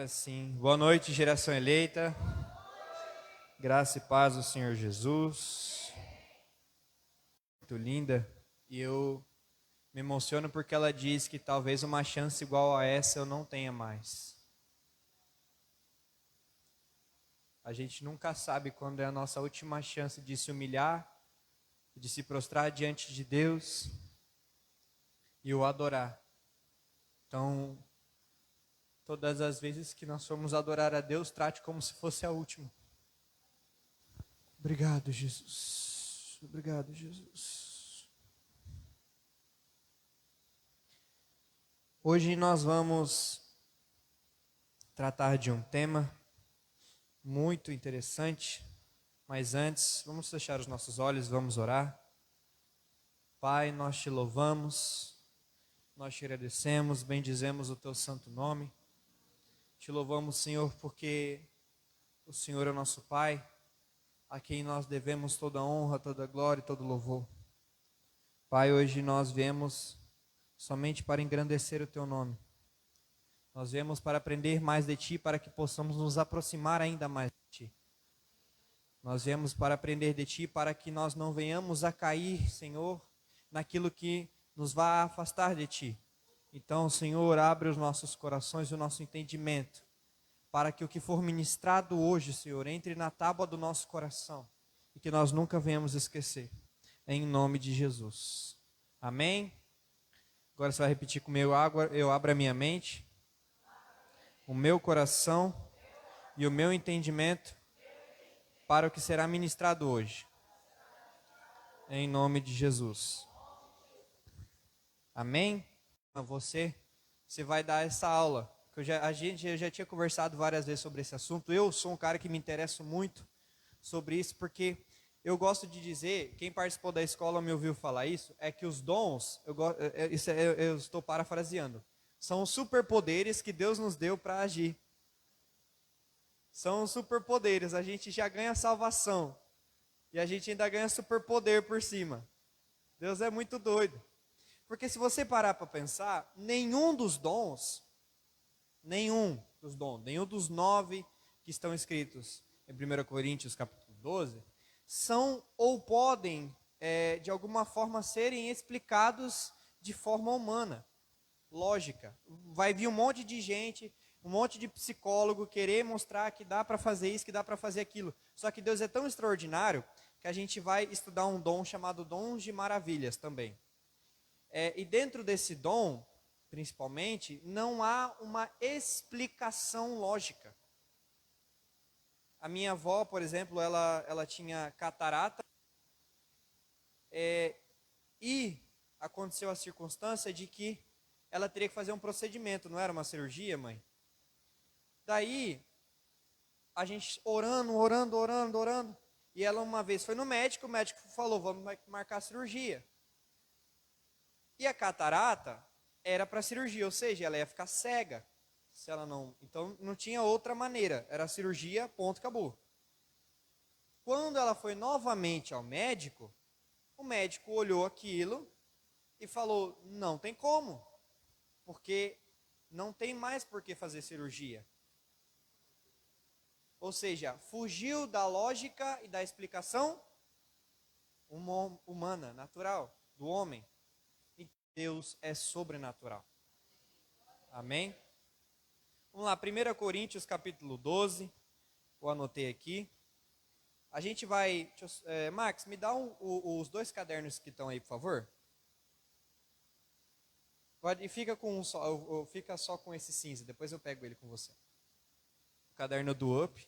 Agora sim. Boa noite, geração eleita. Graça e paz do Senhor Jesus. Muito linda. E eu me emociono porque ela diz que talvez uma chance igual a essa eu não tenha mais. A gente nunca sabe quando é a nossa última chance de se humilhar, de se prostrar diante de Deus e o adorar. Então, todas as vezes que nós formos adorar a Deus, trate como se fosse a última. Obrigado, Jesus. Obrigado, Jesus. Hoje nós vamos tratar de um tema muito interessante, mas antes, vamos fechar os nossos olhos, vamos orar. Pai, nós te louvamos, nós te agradecemos, bendizemos o teu santo nome. Te louvamos, Senhor, porque o Senhor é o nosso Pai, a quem nós devemos toda honra, toda glória e todo louvor. Pai, hoje nós viemos somente para engrandecer o teu nome. Nós viemos para aprender mais de ti, para que possamos nos aproximar ainda mais de ti. Nós viemos para aprender de ti, para que nós não venhamos a cair, Senhor, naquilo que nos vai afastar de ti. Então, Senhor, abre os nossos corações e o nosso entendimento, para que o que for ministrado hoje, Senhor, entre na tábua do nosso coração e que nós nunca venhamos esquecer. Em nome de Jesus. Amém? Agora você vai repetir comigo: eu abro a minha mente, o meu coração e o meu entendimento para o que será ministrado hoje. Em nome de Jesus. Amém? Você vai dar essa aula. Eu já tinha conversado várias vezes sobre esse assunto. Eu sou um cara que me interesso muito sobre isso, porque eu gosto de dizer, quem participou da escola me ouviu falar isso, é que os dons, eu estou parafraseando, são os superpoderes que Deus nos deu para agir. São os superpoderes, a gente já ganha salvação e a gente ainda ganha superpoder por cima. Deus é muito doido. Porque se você parar para pensar, nenhum dos 9 que estão escritos em 1 Coríntios capítulo 12, são ou podem, de alguma forma, serem explicados de forma humana, lógica. Vai vir um monte de gente, um monte de psicólogo querer mostrar que dá para fazer isso, que dá para fazer aquilo. Só que Deus é tão extraordinário que a gente vai estudar um dom chamado dons de maravilhas também. E dentro desse dom, principalmente, não há uma explicação lógica. A minha avó, por exemplo, ela tinha catarata, e aconteceu a circunstância de que ela teria que fazer um procedimento, não era uma cirurgia, mãe? Daí, a gente orando, e ela uma vez foi no médico, o médico falou, vamos marcar a cirurgia. E a catarata era para cirurgia, ou seja, ela ia ficar cega. Se ela não, então não tinha outra maneira, era cirurgia, ponto, acabou. Quando ela foi novamente ao médico, o médico olhou aquilo e falou, não tem como, porque não tem mais por que fazer cirurgia. Ou seja, fugiu da lógica e da explicação humana, natural, do homem. E Deus é sobrenatural. Amém? Vamos lá, 1 Coríntios capítulo 12, eu anotei aqui. A gente vai... Max, me dá os 2 cadernos que estão aí, por favor. E fica com um só, fica só com esse cinza, depois eu pego ele com você. O caderno do Up.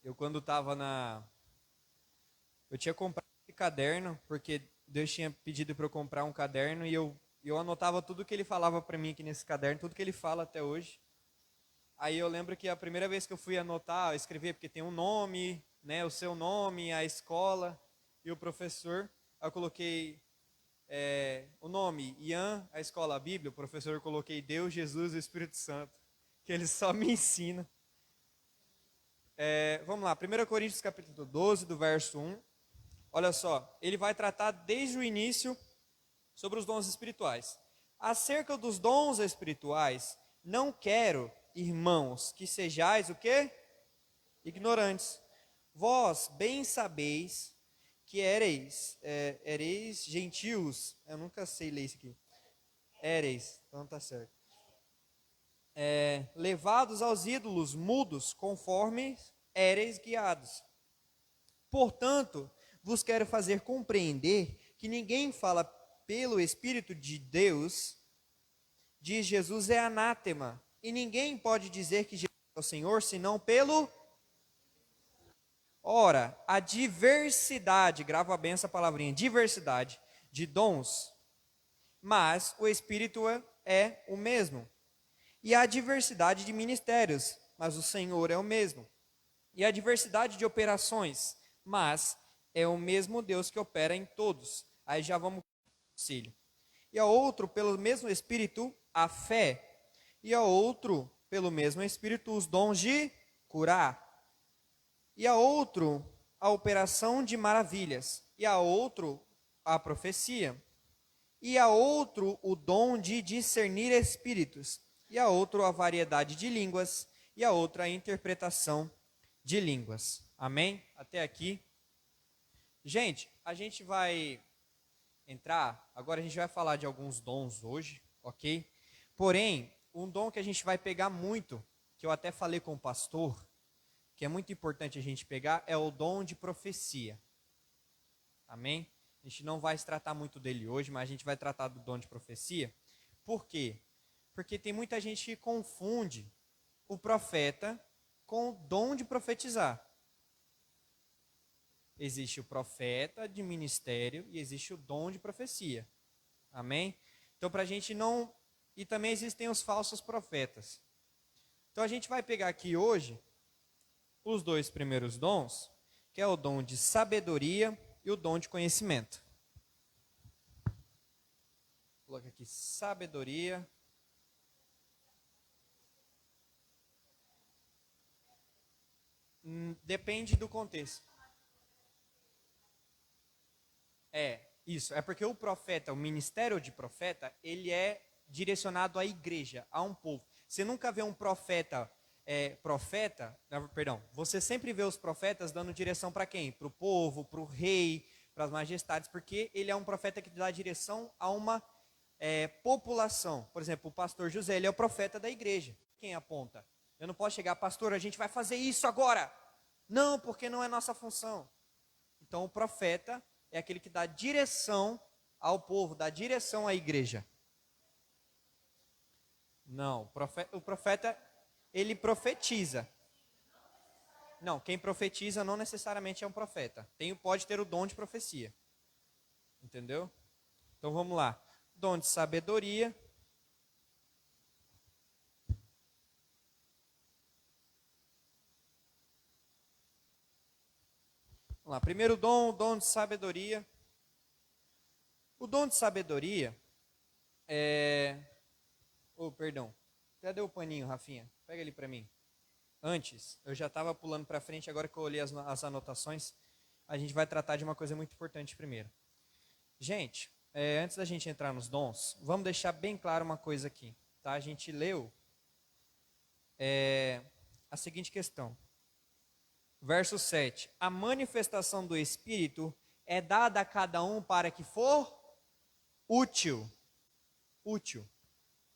Eu quando estava eu tinha comprado esse caderno, porque Deus tinha pedido para eu comprar um caderno, e eu anotava tudo que ele falava para mim aqui nesse caderno, tudo que ele fala até hoje. Aí eu lembro que a primeira vez que eu fui anotar, escrever, porque tem um nome, né, o seu nome, a escola e o professor. Aí eu coloquei o nome, Ian, a escola, a Bíblia. O professor, eu coloquei Deus, Jesus e o Espírito Santo, que ele só me ensina. Vamos lá, 1 Coríntios capítulo 12, do verso 1 Olha só, ele vai tratar desde o início sobre os dons espirituais. Acerca dos dons espirituais, não quero, irmãos, que sejais o quê? Ignorantes. Vós bem sabeis que ereis gentios. Eu nunca sei ler isso aqui. Éreis, então tá certo. Levados aos ídolos mudos, conforme éreis guiados. Portanto, vos quero fazer compreender que ninguém fala pelo Espírito de Deus, diz Jesus é anátema, e ninguém pode dizer que Jesus é o Senhor, senão pelo... Ora, a diversidade, grava bem essa palavrinha, diversidade de dons, mas o Espírito é o mesmo. E a diversidade de ministérios, mas o Senhor é o mesmo. E a diversidade de operações, mas é o mesmo Deus que opera em todos. Aí já vamos auxílio. E a outro, pelo mesmo Espírito, a fé. E a outro, pelo mesmo Espírito, os dons de curar. E a outro, a operação de maravilhas. E a outro, a profecia. E a outro, o dom de discernir espíritos. E a outro, a variedade de línguas. E a outra, a interpretação de línguas. Amém? Até aqui. Gente, a gente vai entrar, agora a gente vai falar de alguns dons hoje, ok? Porém, um dom que a gente vai pegar muito, que eu até falei com o pastor, que é muito importante a gente pegar, é o dom de profecia. Amém? A gente não vai se tratar muito dele hoje, mas a gente vai tratar do dom de profecia. Por quê? Porque tem muita gente que confunde o profeta com o dom de profetizar. Existe o profeta de ministério e existe o dom de profecia. Amém? Então, para a gente não... E também existem os falsos profetas. Então, a gente vai pegar aqui hoje os dois primeiros dons, que é o dom de sabedoria e o dom de conhecimento. Coloca aqui sabedoria. Depende do contexto. Isso. É porque o profeta, o ministério de profeta, ele é direcionado à igreja, a um povo. Você nunca vê um você sempre vê os profetas dando direção para quem? Para o povo, para o rei, para as majestades, porque ele é um profeta que dá direção a uma população. Por exemplo, o pastor José, ele é o profeta da igreja. Quem aponta? Eu não posso chegar, pastor, a gente vai fazer isso agora. Não, porque não é nossa função. Então, o profeta é aquele que dá direção ao povo, dá direção à igreja. Não, o profeta, ele profetiza. Não, quem profetiza não necessariamente é um profeta. Pode ter o dom de profecia. Entendeu? Então vamos lá. Dom de sabedoria. Vamos lá. Primeiro dom, o dom de sabedoria. O dom de sabedoria perdão. Cadê o paninho, Rafinha? Pega ele para mim. Antes, eu já estava pulando para frente, agora que eu olhei as anotações, a gente vai tratar de uma coisa muito importante primeiro. Gente, antes da gente entrar nos dons, vamos deixar bem claro uma coisa aqui. Tá? A gente leu a seguinte questão. Verso 7. A manifestação do Espírito é dada a cada um para que for útil. Útil.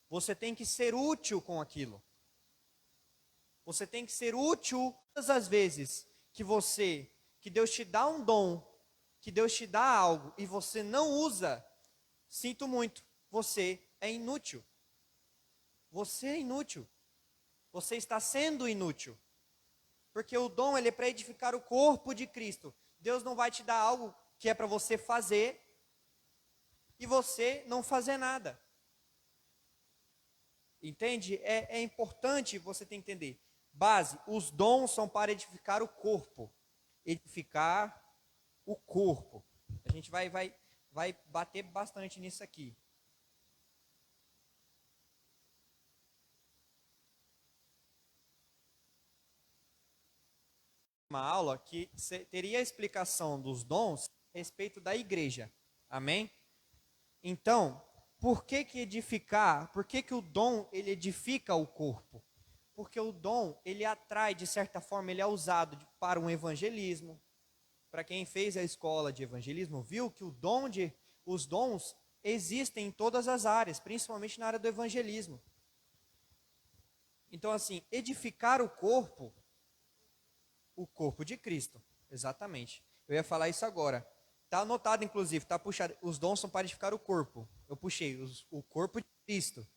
Você tem que ser útil com aquilo. Você tem que ser útil todas as vezes que Deus te dá um dom, que Deus te dá algo e você não usa, sinto muito, você é inútil. Você é inútil. Você está sendo inútil. Porque o dom ele é para edificar o corpo de Cristo. Deus não vai te dar algo que é para você fazer e você não fazer nada. Entende? É importante você ter que entender. Base, os dons são para edificar o corpo. Edificar o corpo. A gente vai bater bastante nisso aqui. Uma aula que teria a explicação dos dons respeito da igreja. Amém? Então, por que edificar? Por que o dom ele edifica o corpo? Porque o dom ele atrai, de certa forma, ele é usado para um evangelismo. Para quem fez a escola de evangelismo, viu que os dons existem em todas as áreas, principalmente na área do evangelismo. Então, assim, edificar o corpo de Cristo, exatamente. Eu ia falar isso agora. Está anotado, inclusive, está puxado. Os dons são para edificar o corpo. Eu puxei o corpo de Cristo.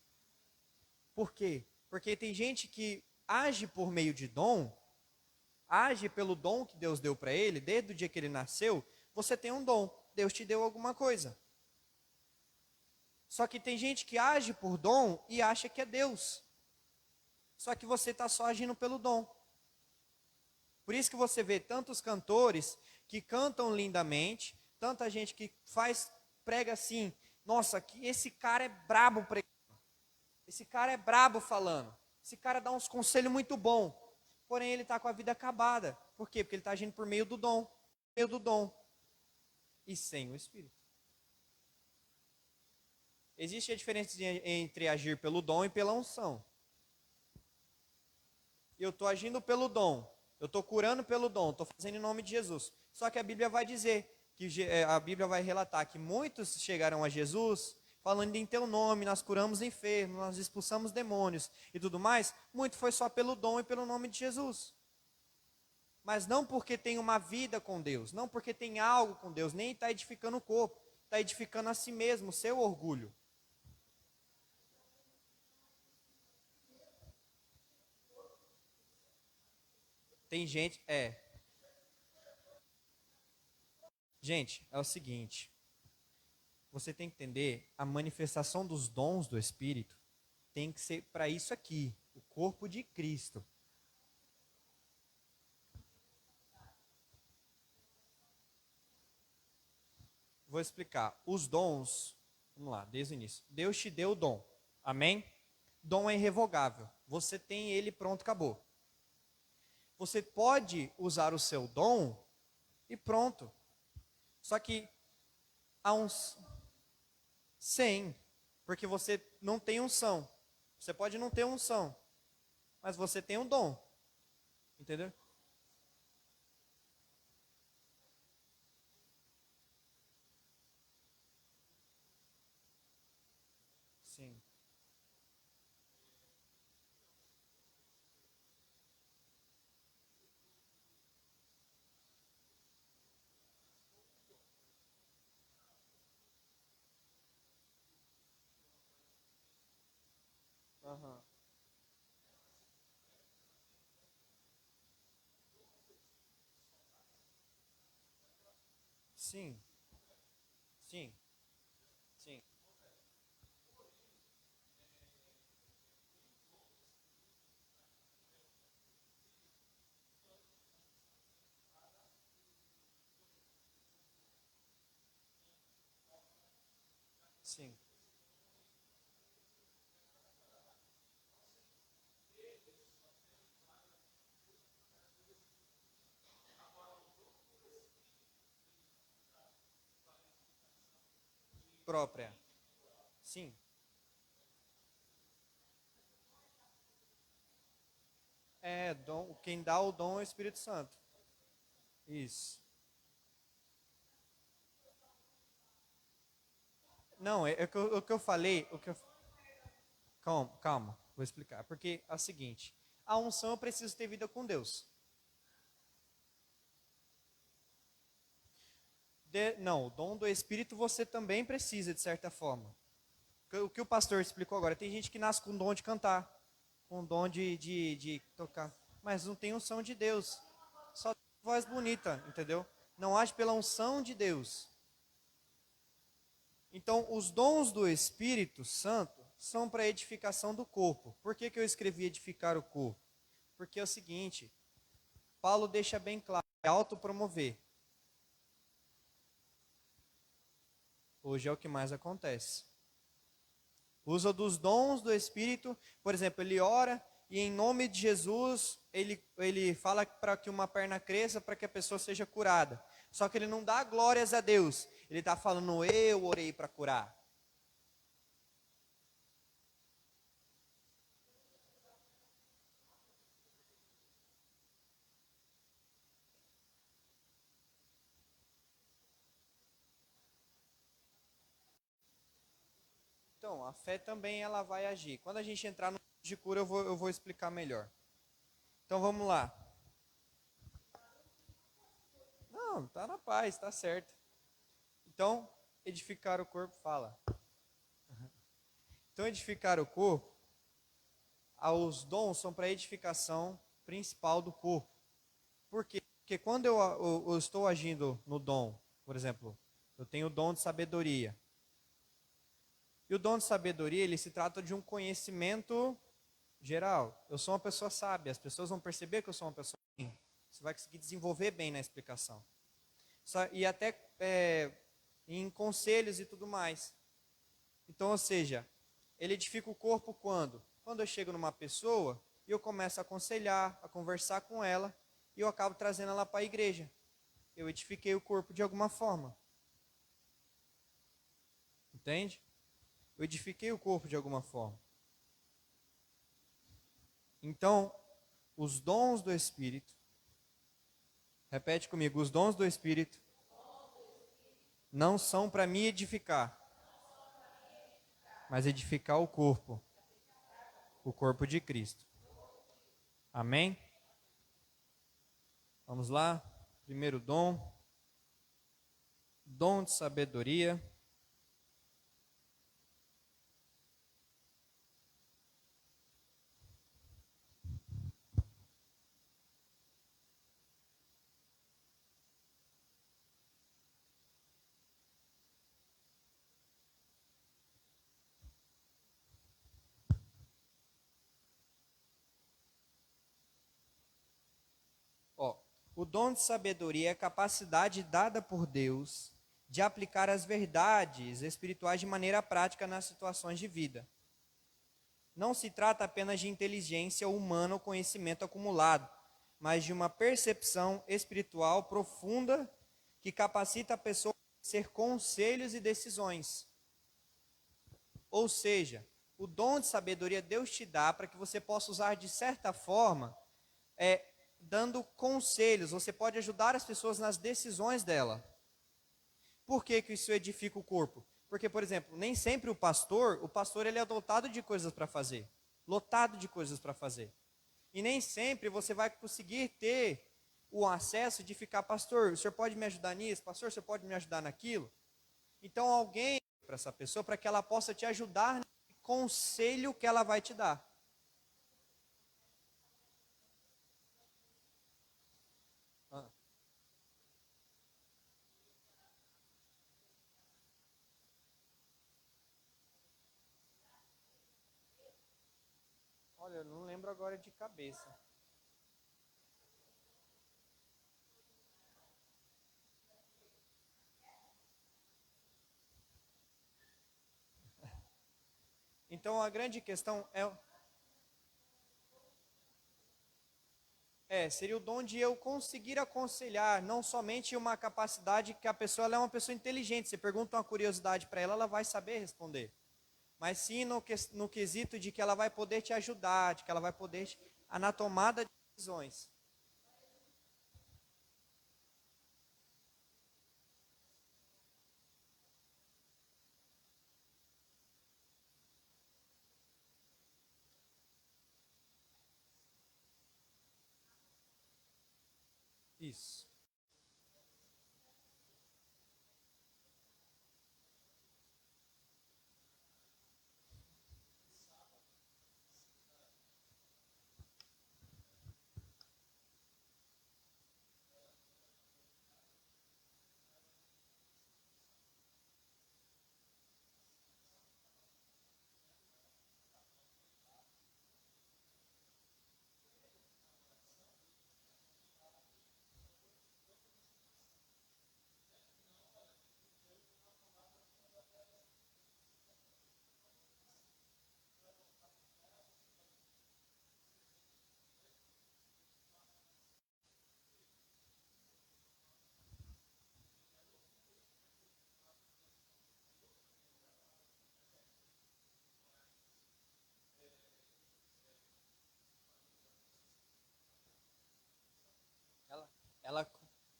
Por quê? Porque tem gente que age por meio de dom, age pelo dom que Deus deu para ele, desde o dia que ele nasceu. Você tem um dom, Deus te deu alguma coisa. Só que tem gente que age por dom e acha que é Deus. Só que você está só agindo pelo dom. Por isso que você vê tantos cantores que cantam lindamente, tanta gente que prega assim, nossa, que esse cara é brabo pregando, esse cara é brabo falando, esse cara dá uns conselhos muito bons, porém ele está com a vida acabada. Por quê? Porque ele está agindo por meio do dom, e sem o Espírito. Existe a diferença entre agir pelo dom e pela unção. Eu estou agindo pelo dom, eu estou curando pelo dom, estou fazendo em nome de Jesus. Só que a Bíblia vai dizer, a Bíblia vai relatar que muitos chegaram a Jesus falando em teu nome, nós curamos enfermos, nós expulsamos demônios e tudo mais. Muito foi só pelo dom e pelo nome de Jesus. Mas não porque tem uma vida com Deus, não porque tem algo com Deus, nem está edificando o corpo, está edificando a si mesmo, o seu orgulho. Tem gente, Gente, é o seguinte, você tem que entender, a manifestação dos dons do Espírito tem que ser para isso aqui, o corpo de Cristo. Vou explicar. Os dons, vamos lá, desde o início. Deus te deu o dom, amém? Dom é irrevogável, você tem ele, pronto, acabou. Você pode usar o seu dom e pronto. Só que há uns 100, porque você não tem unção. Você pode não ter unção, mas você tem um dom. Entendeu? Sim. Aham. Sim. Sim. Sim. Sim. Própria. Sim. Dom, quem dá o dom é o Espírito Santo. Isso. Não, o que eu falei, calma, calma, vou explicar. Porque é o seguinte, a unção eu preciso ter vida com Deus. Não, o dom do Espírito você também precisa, de certa forma. O que o pastor explicou agora, tem gente que nasce com o dom de cantar, com o dom de tocar, mas não tem unção de Deus. Só tem voz bonita, entendeu? Não age pela unção de Deus. Então, os dons do Espírito Santo são para a edificação do corpo. Por que eu escrevi edificar o corpo? Porque é o seguinte, Paulo deixa bem claro, é autopromover. Hoje é o que mais acontece. Usa dos dons do Espírito, por exemplo, ele ora e em nome de Jesus, ele fala para que uma perna cresça, para que a pessoa seja curada. Só que ele não dá glórias a Deus. Ele está falando, eu orei para curar. Então, a fé também ela vai agir. Quando a gente entrar no de cura, eu vou explicar melhor. Então vamos lá. Não, tá na paz, tá certo. Então, edificar o corpo, fala. Então, edificar o corpo, os dons são para a edificação principal do corpo. Por quê? Porque quando eu estou agindo no dom, por exemplo, eu tenho o dom de sabedoria. E o dom de sabedoria, ele se trata de um conhecimento geral. Eu sou uma pessoa sábia, as pessoas vão perceber que eu sou uma pessoa bem. Você vai conseguir desenvolver bem na explicação. E até em conselhos e tudo mais. Então, ou seja, ele edifica o corpo quando? Quando eu chego numa pessoa e eu começo a aconselhar, a conversar com ela, e eu acabo trazendo ela para a igreja. Eu edifiquei o corpo de alguma forma. Entende? Eu edifiquei o corpo de alguma forma. Então, os dons do Espírito, repete comigo, os dons do Espírito não são para me edificar, mas edificar o corpo de Cristo. Amém? Vamos lá? Primeiro dom de sabedoria. Ó, o dom de sabedoria é a capacidade dada por Deus de aplicar as verdades espirituais de maneira prática nas situações de vida. Não se trata apenas de inteligência humana ou conhecimento acumulado, mas de uma percepção espiritual profunda que capacita a pessoa a ser conselhos e decisões. Ou seja, o dom de sabedoria Deus te dá para que você possa usar de certa forma, dando conselhos. Você pode ajudar as pessoas nas decisões dela. Por que isso edifica o corpo? Porque, por exemplo, nem sempre o pastor ele é dotado de coisas para fazer, lotado de coisas para fazer. E nem sempre você vai conseguir ter o acesso de ficar, pastor, o senhor pode me ajudar nisso? Pastor, o senhor pode me ajudar naquilo? Então alguém para essa pessoa, para que ela possa te ajudar no conselho que ela vai te dar. Ah. Olha, eu não lembro agora de cabeça. Então a grande questão seria o dom de eu conseguir aconselhar, não somente uma capacidade que a pessoa ela é uma pessoa inteligente. Você pergunta uma curiosidade para ela, ela vai saber responder. Mas sim no quesito de que ela vai poder te ajudar, de que ela vai poder na tomada de decisões. Isso.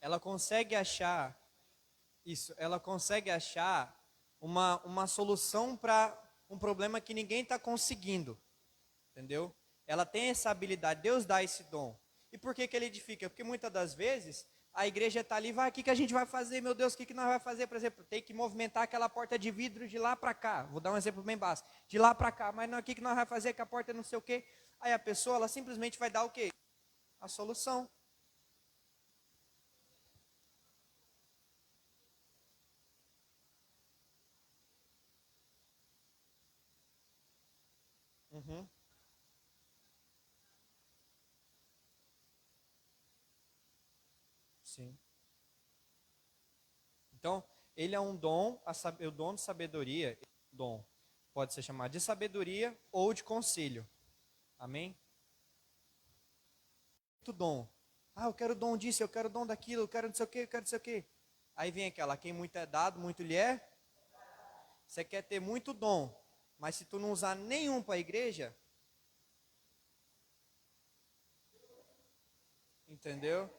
ela consegue achar isso, ela consegue achar uma solução para um problema que ninguém está conseguindo, entendeu? Ela tem essa habilidade, Deus dá esse dom. E por que ele edifica? Porque muitas das vezes a igreja está ali, vai, o que a gente vai fazer, meu Deus, o que nós vamos fazer? Por exemplo, tem que movimentar aquela porta de vidro de lá para cá, vou dar um exemplo bem básico, de lá para cá, mas não, o que nós vamos fazer, que a porta é não sei o quê. Aí a pessoa, ela simplesmente vai dar o quê? A solução. Uhum, sim. Então, ele é um dom, o dom de sabedoria, dom, pode ser chamado de sabedoria ou de conselho. Amém? Muito dom. Ah, eu quero dom disso, eu quero dom daquilo, eu quero não sei o quê, eu quero não sei o quê. Aí vem aquela, quem muito é dado, muito lhe é. Você quer ter muito dom, mas se tu não usar nenhum para a igreja, entendeu?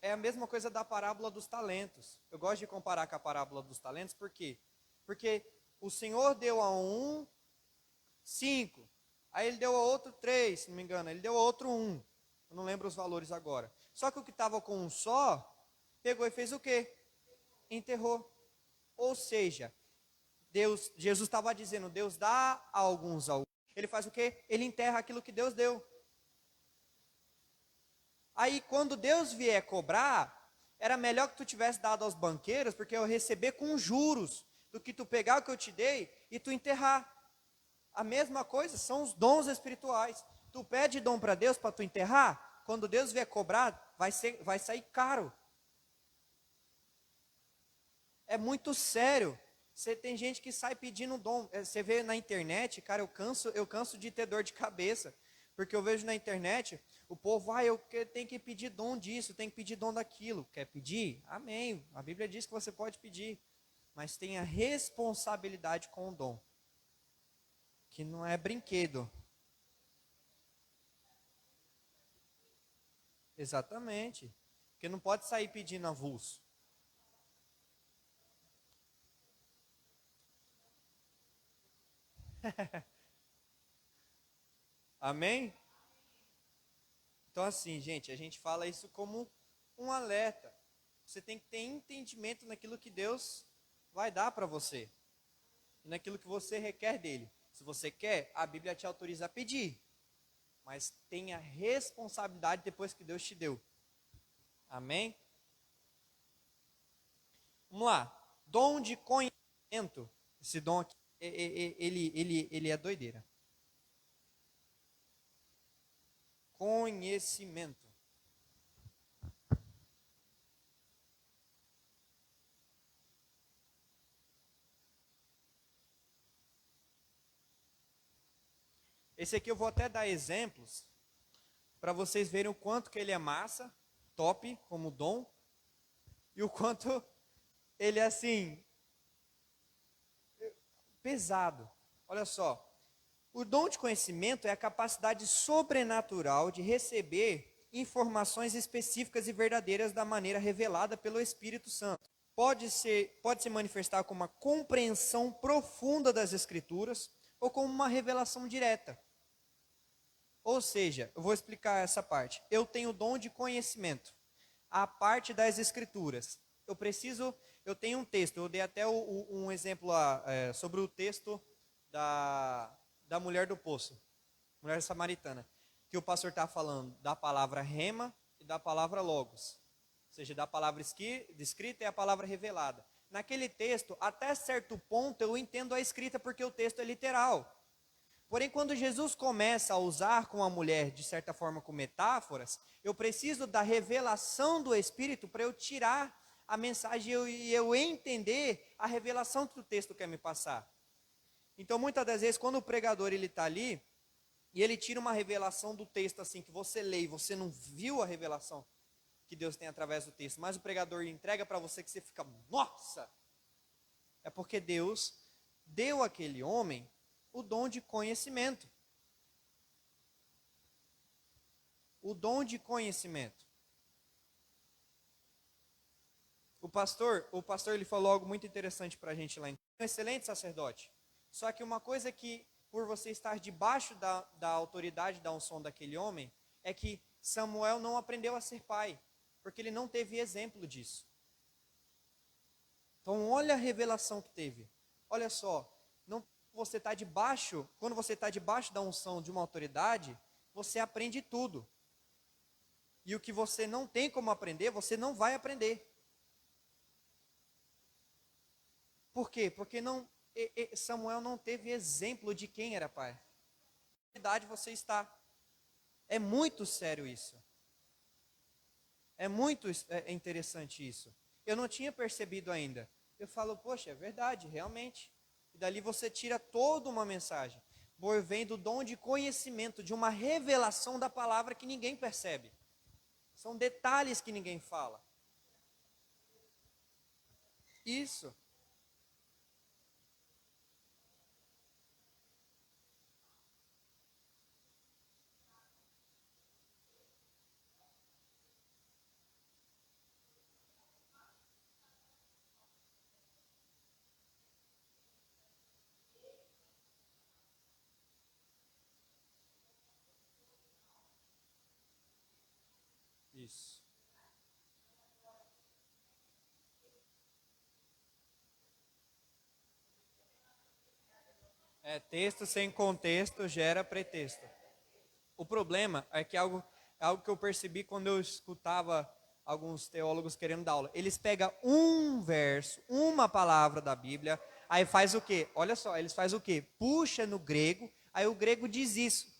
É a mesma coisa da parábola dos talentos. Eu gosto de comparar com a parábola dos talentos, por quê? Porque o Senhor deu a um 5, aí ele deu a outro 3, se não me engano, ele deu a outro 1. Eu não lembro os valores agora. Só que o que estava com um só, pegou e fez o quê? Enterrou. Ou seja, Jesus estava dizendo, Deus dá a alguns ao. Ele faz o quê? Ele enterra aquilo que Deus deu. Aí quando Deus vier cobrar, era melhor que tu tivesse dado aos banqueiros, porque eu receber com juros, do que tu pegar o que eu te dei e tu enterrar. A mesma coisa são os dons espirituais. Tu pede dom para Deus para tu enterrar, quando Deus vier cobrar, vai sair caro. É muito sério. Você tem gente que sai pedindo dom. Você vê na internet, cara, eu canso de ter dor de cabeça. Porque eu vejo na internet, o povo, tenho que pedir dom disso, tem que pedir dom daquilo. Quer pedir? Amém. A Bíblia diz que você pode pedir. Mas tenha responsabilidade com o dom. Que não é brinquedo. Exatamente. Porque não pode sair pedindo avulso. Amém? Então, assim, gente, a gente fala isso como um alerta. Você tem que ter entendimento naquilo que Deus vai dar para você. E naquilo que você requer dele. Se você quer, a Bíblia te autoriza a pedir. Mas tenha responsabilidade depois que Deus te deu. Amém? Vamos lá. Dom de conhecimento. Esse dom aqui, ele é doideira. Conhecimento. Esse aqui eu vou até dar exemplos para vocês verem o quanto que ele é massa, top como dom, e o quanto ele é assim pesado. Olha só, o dom de conhecimento é a capacidade sobrenatural de receber informações específicas e verdadeiras da maneira revelada pelo Espírito Santo. Pode se manifestar como uma compreensão profunda das Escrituras ou como uma revelação direta. Ou seja, eu vou explicar essa parte. Eu tenho o dom de conhecimento. A parte das Escrituras. Eu tenho um texto, eu dei até um exemplo lá, sobre o texto da mulher do poço, mulher samaritana, que o pastor está falando da palavra rema e da palavra logos, ou seja, da palavra escrita e a palavra revelada. Naquele texto, até certo ponto, eu entendo a escrita porque o texto é literal. Porém, quando Jesus começa a usar com a mulher, de certa forma, com metáforas, eu preciso da revelação do Espírito para eu tirar a mensagem e eu entender a revelação que o texto quer me passar. Então, muitas das vezes, quando o pregador ele está ali, e ele tira uma revelação do texto assim, que você lê e você não viu a revelação que Deus tem através do texto, mas o pregador entrega para você que você fica, nossa! É porque Deus deu àquele homem o dom de conhecimento. O dom de conhecimento. O pastor ele falou algo muito interessante para a gente lá. Um excelente sacerdote. Só que uma coisa que, por você estar debaixo da autoridade da unção daquele homem, é que Samuel não aprendeu a ser pai, porque ele não teve exemplo disso. Então, olha a revelação que teve. Olha só, quando você está debaixo da unção de uma autoridade, você aprende tudo. E o que você não tem como aprender, você não vai aprender. Por quê? Porque Samuel não teve exemplo de quem era pai. Que idade você está? É muito sério isso. É muito interessante isso. Eu não tinha percebido ainda. Eu falo, poxa, é verdade, realmente. E dali você tira toda uma mensagem. Vem do dom de conhecimento, de uma revelação da palavra que ninguém percebe. São detalhes que ninguém fala. Isso. Isso. Texto sem contexto gera pretexto. O problema é que algo que eu percebi quando eu escutava alguns teólogos querendo dar aula. Eles pegam um verso, uma palavra da Bíblia, aí faz o quê? Olha só, eles fazem o quê? Puxa no grego, aí o grego diz isso.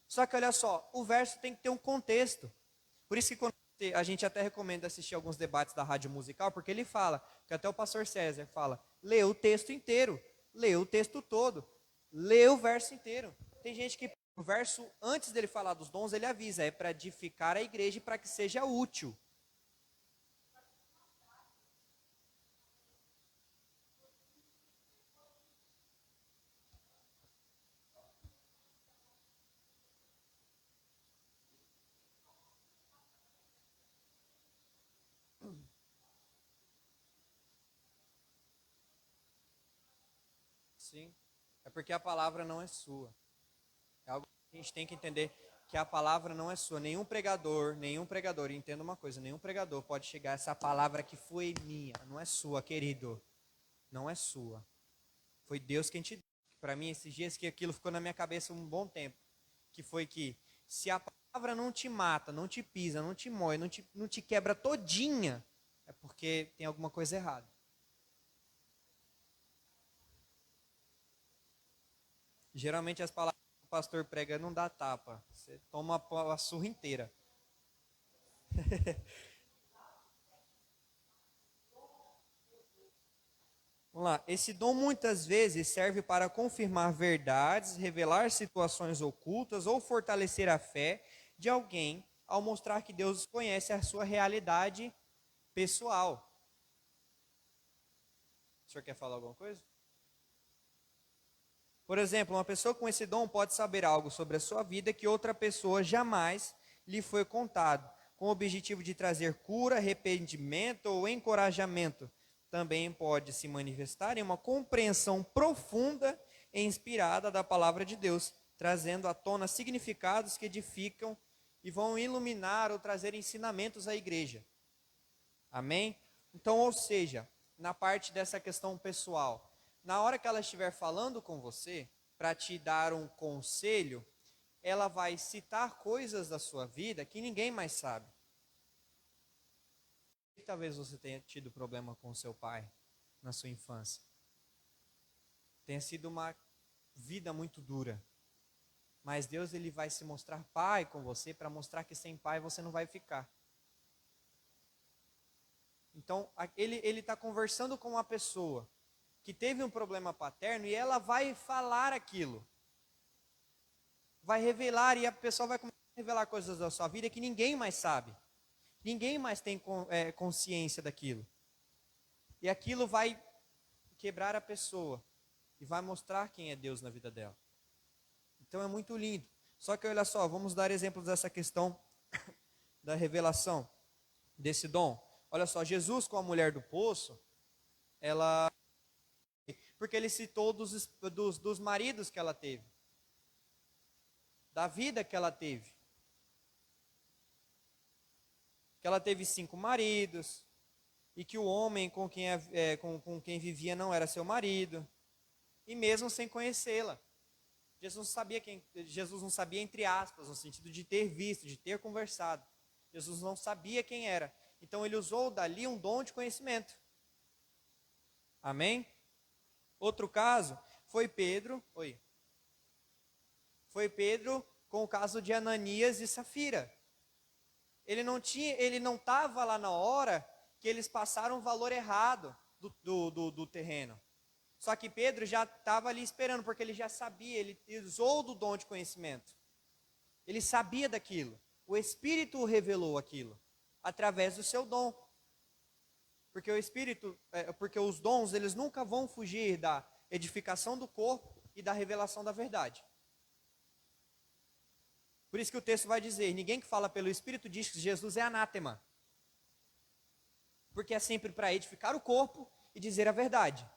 Só que olha só, o verso tem que ter um contexto. Por isso que quando a gente até recomenda assistir alguns debates da rádio musical, porque ele fala, que até o pastor César fala, lê o texto inteiro, lê o texto todo, lê o verso inteiro. Tem gente que o verso, antes dele falar dos dons, ele avisa, é para edificar a igreja e para que seja útil. Sim, é porque a palavra não é sua. É algo que a gente tem que entender, que a palavra não é sua. Nenhum pregador, e entenda uma coisa, nenhum pregador pode chegar a essa palavra que foi minha, não é sua, querido. Não é sua. Foi Deus quem te deu. Para mim, esses dias que aquilo ficou na minha cabeça um bom tempo. Que foi que, se a palavra não te mata, não te pisa, não te moe, não te quebra todinha, é porque tem alguma coisa errada. Geralmente as palavras que o pastor prega não dá tapa. Você toma a surra inteira. Vamos lá. Esse dom muitas vezes serve para confirmar verdades, revelar situações ocultas ou fortalecer a fé de alguém ao mostrar que Deus conhece a sua realidade pessoal. O senhor quer falar alguma coisa? Por exemplo, uma pessoa com esse dom pode saber algo sobre a sua vida que outra pessoa jamais lhe foi contado, com o objetivo de trazer cura, arrependimento ou encorajamento. Também pode se manifestar em uma compreensão profunda e inspirada da palavra de Deus, trazendo à tona significados que edificam e vão iluminar ou trazer ensinamentos à igreja. Amém? Então, ou seja, na parte dessa questão pessoal, na hora que ela estiver falando com você, para te dar um conselho, ela vai citar coisas da sua vida que ninguém mais sabe. Talvez você tenha tido problema com seu pai na sua infância. Tenha sido uma vida muito dura. Mas Deus ele vai se mostrar pai com você para mostrar que sem pai você não vai ficar. Então, ele está conversando com uma pessoa que teve um problema paterno e ela vai falar aquilo. Vai revelar e a pessoa vai começar a revelar coisas da sua vida que ninguém mais sabe. Ninguém mais tem consciência daquilo. E aquilo vai quebrar a pessoa e vai mostrar quem é Deus na vida dela. Então é muito lindo. Só que olha só, vamos dar exemplos dessa questão da revelação desse dom. Olha só, Jesus com a mulher do poço, porque ele citou dos maridos que ela teve, da vida que ela teve. Que ela teve 5 maridos, e que o homem com quem vivia não era seu marido, e mesmo sem conhecê-la. Jesus não sabia, entre aspas, no sentido de ter visto, de ter conversado. Jesus não sabia quem era. Então ele usou dali um dom de conhecimento. Amém? Outro caso foi Pedro. Foi Pedro com o caso de Ananias e Safira. Ele não estava lá na hora que eles passaram o valor errado do terreno. Só que Pedro já estava ali esperando, porque ele já sabia, ele usou do dom de conhecimento. Ele sabia daquilo. O Espírito revelou aquilo, através do seu dom. Porque porque os dons, eles nunca vão fugir da edificação do corpo e da revelação da verdade. Por isso que o texto vai dizer, ninguém que fala pelo Espírito diz que Jesus é anátema. Porque é sempre para edificar o corpo e dizer a verdade.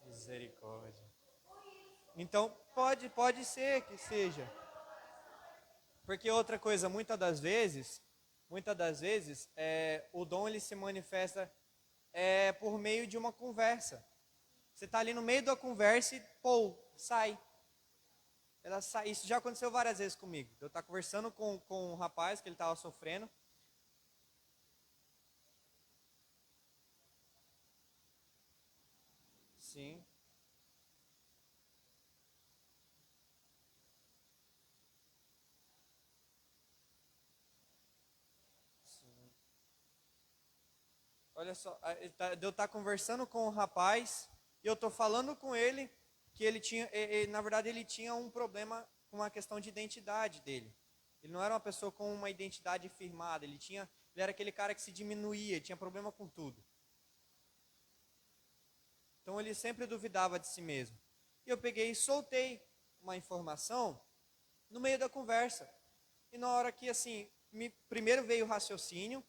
Misericórdia. Então, pode ser que seja. Porque outra coisa, muitas das vezes, o dom ele se manifesta por meio de uma conversa. Você está ali no meio da conversa e, sai. Ela sai. Isso já aconteceu várias vezes comigo. Eu estava conversando com um rapaz que ele estava sofrendo. Sim. Olha só, eu estar conversando com o rapaz e eu estou falando com ele que ele tinha, na verdade ele tinha um problema com a questão de identidade dele. Ele não era uma pessoa com uma identidade firmada, ele era aquele cara que se diminuía, tinha problema com tudo. Então ele sempre duvidava de si mesmo. E eu peguei e soltei uma informação no meio da conversa. E na hora que assim, primeiro veio o raciocínio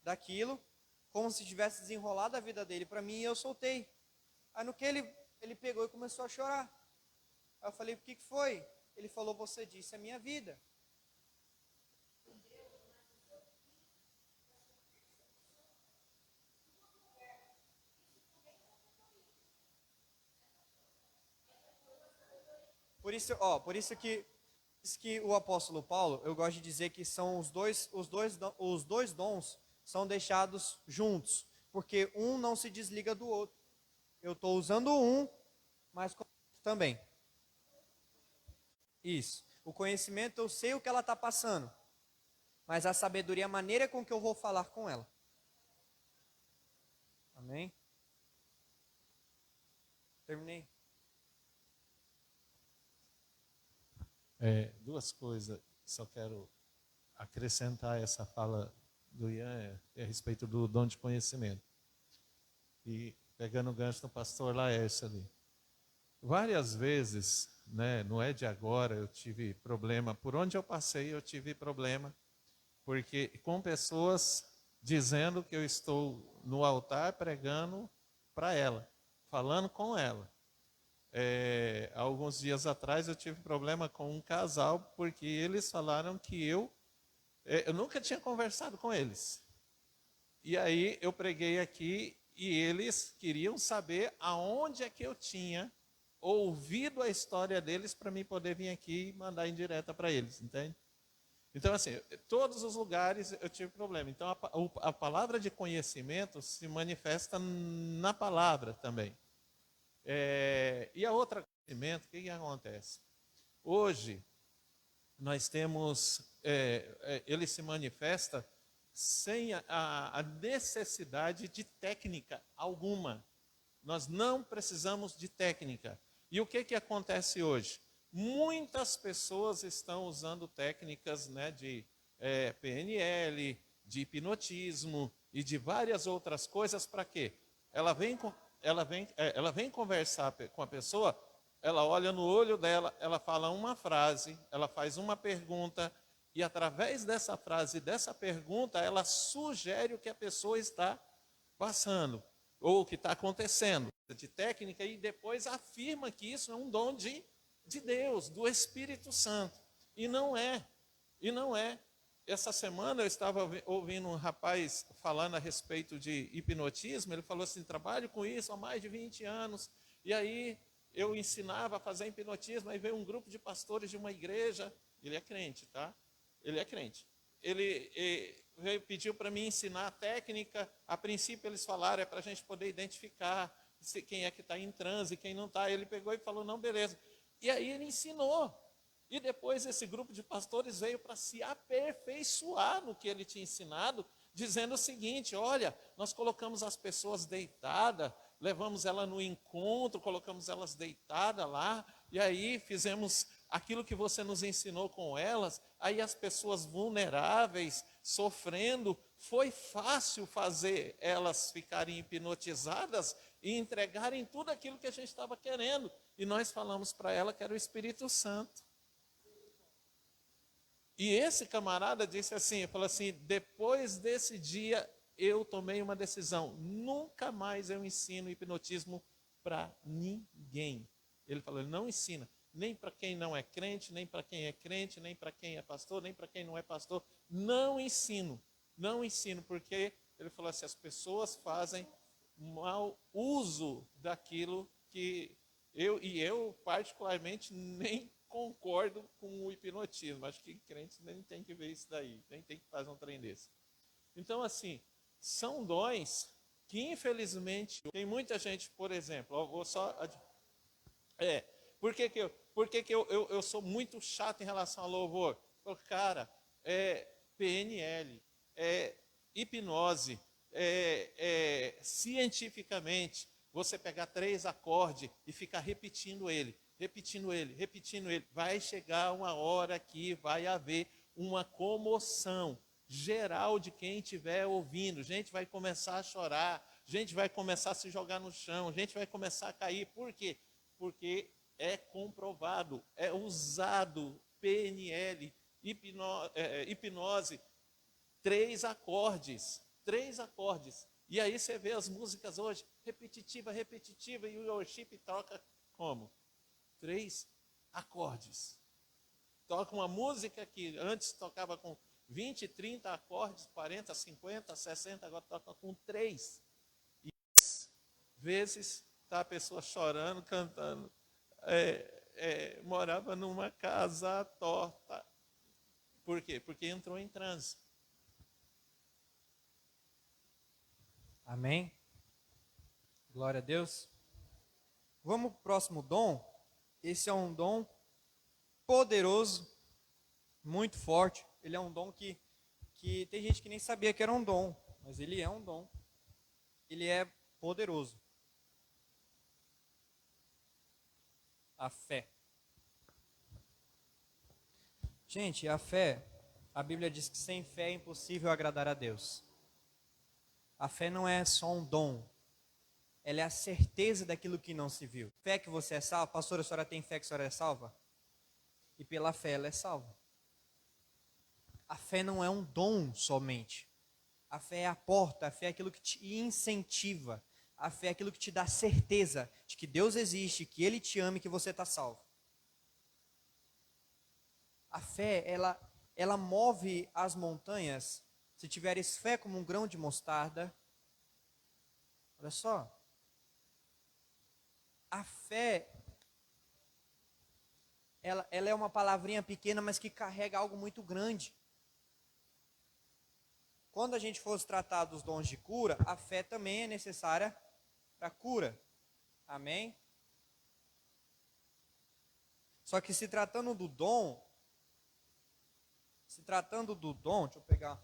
daquilo, como se tivesse desenrolado a vida dele para mim, e eu soltei. Aí no que ele pegou e começou a chorar. Aí eu falei, o que foi? Ele falou, você disse a minha vida. Por isso que o apóstolo Paulo, eu gosto de dizer que são os dois dons são deixados juntos, porque um não se desliga do outro. Eu estou usando um, mas também. Isso. O conhecimento, eu sei o que ela está passando, mas a sabedoria, a maneira com que eu vou falar com ela. Amém? Terminei. Duas coisas, só quero acrescentar essa fala do Ian a respeito do dom de conhecimento. E pegando o gancho do pastor Laércio ali. Várias vezes, né, não é de agora, eu tive problema, por onde eu passei eu tive problema, porque com pessoas dizendo que eu estou no altar pregando para ela, falando com ela. Há alguns dias atrás eu tive problema com um casal porque eles falaram que eu nunca tinha conversado com eles. E aí eu preguei aqui e eles queriam saber aonde é que eu tinha ouvido a história deles para mim poder vir aqui e mandar em direta para eles, entende? Então, assim, todos os lugares eu tive problema. Então, a palavra de conhecimento se manifesta na palavra também. E a outra conhecimento, o que acontece? Hoje, nós temos, ele se manifesta sem a necessidade de técnica alguma. Nós não precisamos de técnica. E o que acontece hoje? Muitas pessoas estão usando técnicas, né, de PNL, de hipnotismo e de várias outras coisas para quê? Ela vem conversar com a pessoa, ela olha no olho dela, ela fala uma frase, ela faz uma pergunta, e através dessa frase, dessa pergunta, ela sugere o que a pessoa está passando, ou o que está acontecendo, de técnica, e depois afirma que isso é um dom de Deus, do Espírito Santo. E não é. E não é. Essa semana eu estava ouvindo um rapaz falando a respeito de hipnotismo. Ele falou assim: trabalho com isso há mais de 20 anos. E aí eu ensinava a fazer hipnotismo. Aí veio um grupo de pastores de uma igreja. Ele é crente, tá? Ele é crente. Ele pediu para mim ensinar a técnica. A princípio eles falaram, é para a gente poder identificar quem é que está em transe e quem não está. Ele pegou e falou: não, beleza. E aí ele ensinou. E depois esse grupo de pastores veio para se aperfeiçoar no que ele tinha ensinado, dizendo o seguinte: olha, nós colocamos as pessoas deitadas, levamos ela no encontro, colocamos elas deitadas lá, e aí fizemos aquilo que você nos ensinou com elas, aí as pessoas vulneráveis, sofrendo, foi fácil fazer elas ficarem hipnotizadas e entregarem tudo aquilo que a gente estava querendo. E nós falamos para ela que era o Espírito Santo. E esse camarada disse assim, falou assim: depois desse dia eu tomei uma decisão, nunca mais eu ensino hipnotismo para ninguém. Ele falou, ele não ensina, nem para quem não é crente, nem para quem é crente, nem para quem é pastor, nem para quem não é pastor, não ensino, porque ele falou assim, as pessoas fazem mau uso daquilo que eu particularmente nem concordo com o hipnotismo. Acho que crentes nem tem que ver isso daí, nem tem que fazer um trem desse. Então, assim, são dons que, infelizmente, tem muita gente, por exemplo, eu vou só... Por que eu sou muito chato em relação ao louvor? Porque, cara, PNL, hipnose, cientificamente, você pegar 3 acordes e ficar repetindo ele, vai chegar uma hora que vai haver uma comoção geral de quem estiver ouvindo. Gente vai começar a chorar, gente vai começar a se jogar no chão, gente vai começar a cair. Por quê? Porque é comprovado, é usado PNL, hipnose, 3 acordes. E aí você vê as músicas hoje, repetitiva, e o worship toca como? 3 acordes. Toca uma música que antes tocava com 20, 30 acordes, 40, 50, 60, agora toca com 3. E às vezes está a pessoa chorando, cantando. Morava numa casa torta. Por quê? Porque entrou em transe. Amém? Glória a Deus. Vamos para o próximo dom. Esse é um dom poderoso, muito forte. Ele é um dom que tem gente que nem sabia que era um dom, mas ele é um dom. Ele é poderoso. A fé. Gente, a fé, a Bíblia diz que sem fé é impossível agradar a Deus. A fé não é só um dom. Ela é a certeza daquilo que não se viu. Fé que você é salva. Pastora, a senhora tem fé que a senhora é salva? E pela fé ela é salva. A fé não é um dom somente. A fé é a porta, a fé é aquilo que te incentiva. A fé é aquilo que te dá certeza de que Deus existe, que Ele te ama e que você está salvo. A fé, ela move as montanhas. Se tiveres fé como um grão de mostarda, olha só. A fé, ela é uma palavrinha pequena, mas que carrega algo muito grande. Quando a gente fosse tratar dos dons de cura, a fé também é necessária para cura. Amém? Só que se tratando do dom, deixa eu pegar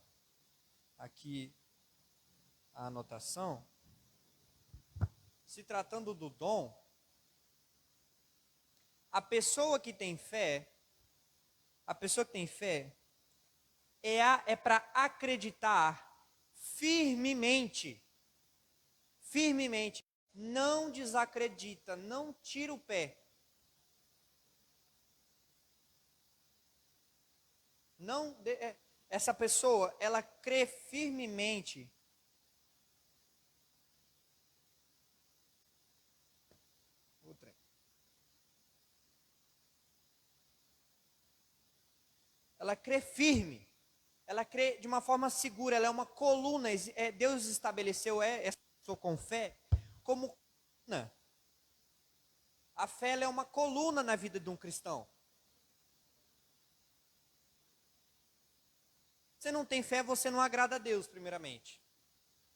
aqui a anotação. Se tratando do dom, a pessoa que tem fé é para acreditar firmemente, não desacredita, não tira o pé. Essa pessoa, ela crê firmemente. Ela crê firme. Ela crê de uma forma segura, ela é uma coluna. Deus estabeleceu essa pessoa com fé como coluna. A fé ela é uma coluna na vida de um cristão. Você não tem fé, você não agrada a Deus, primeiramente.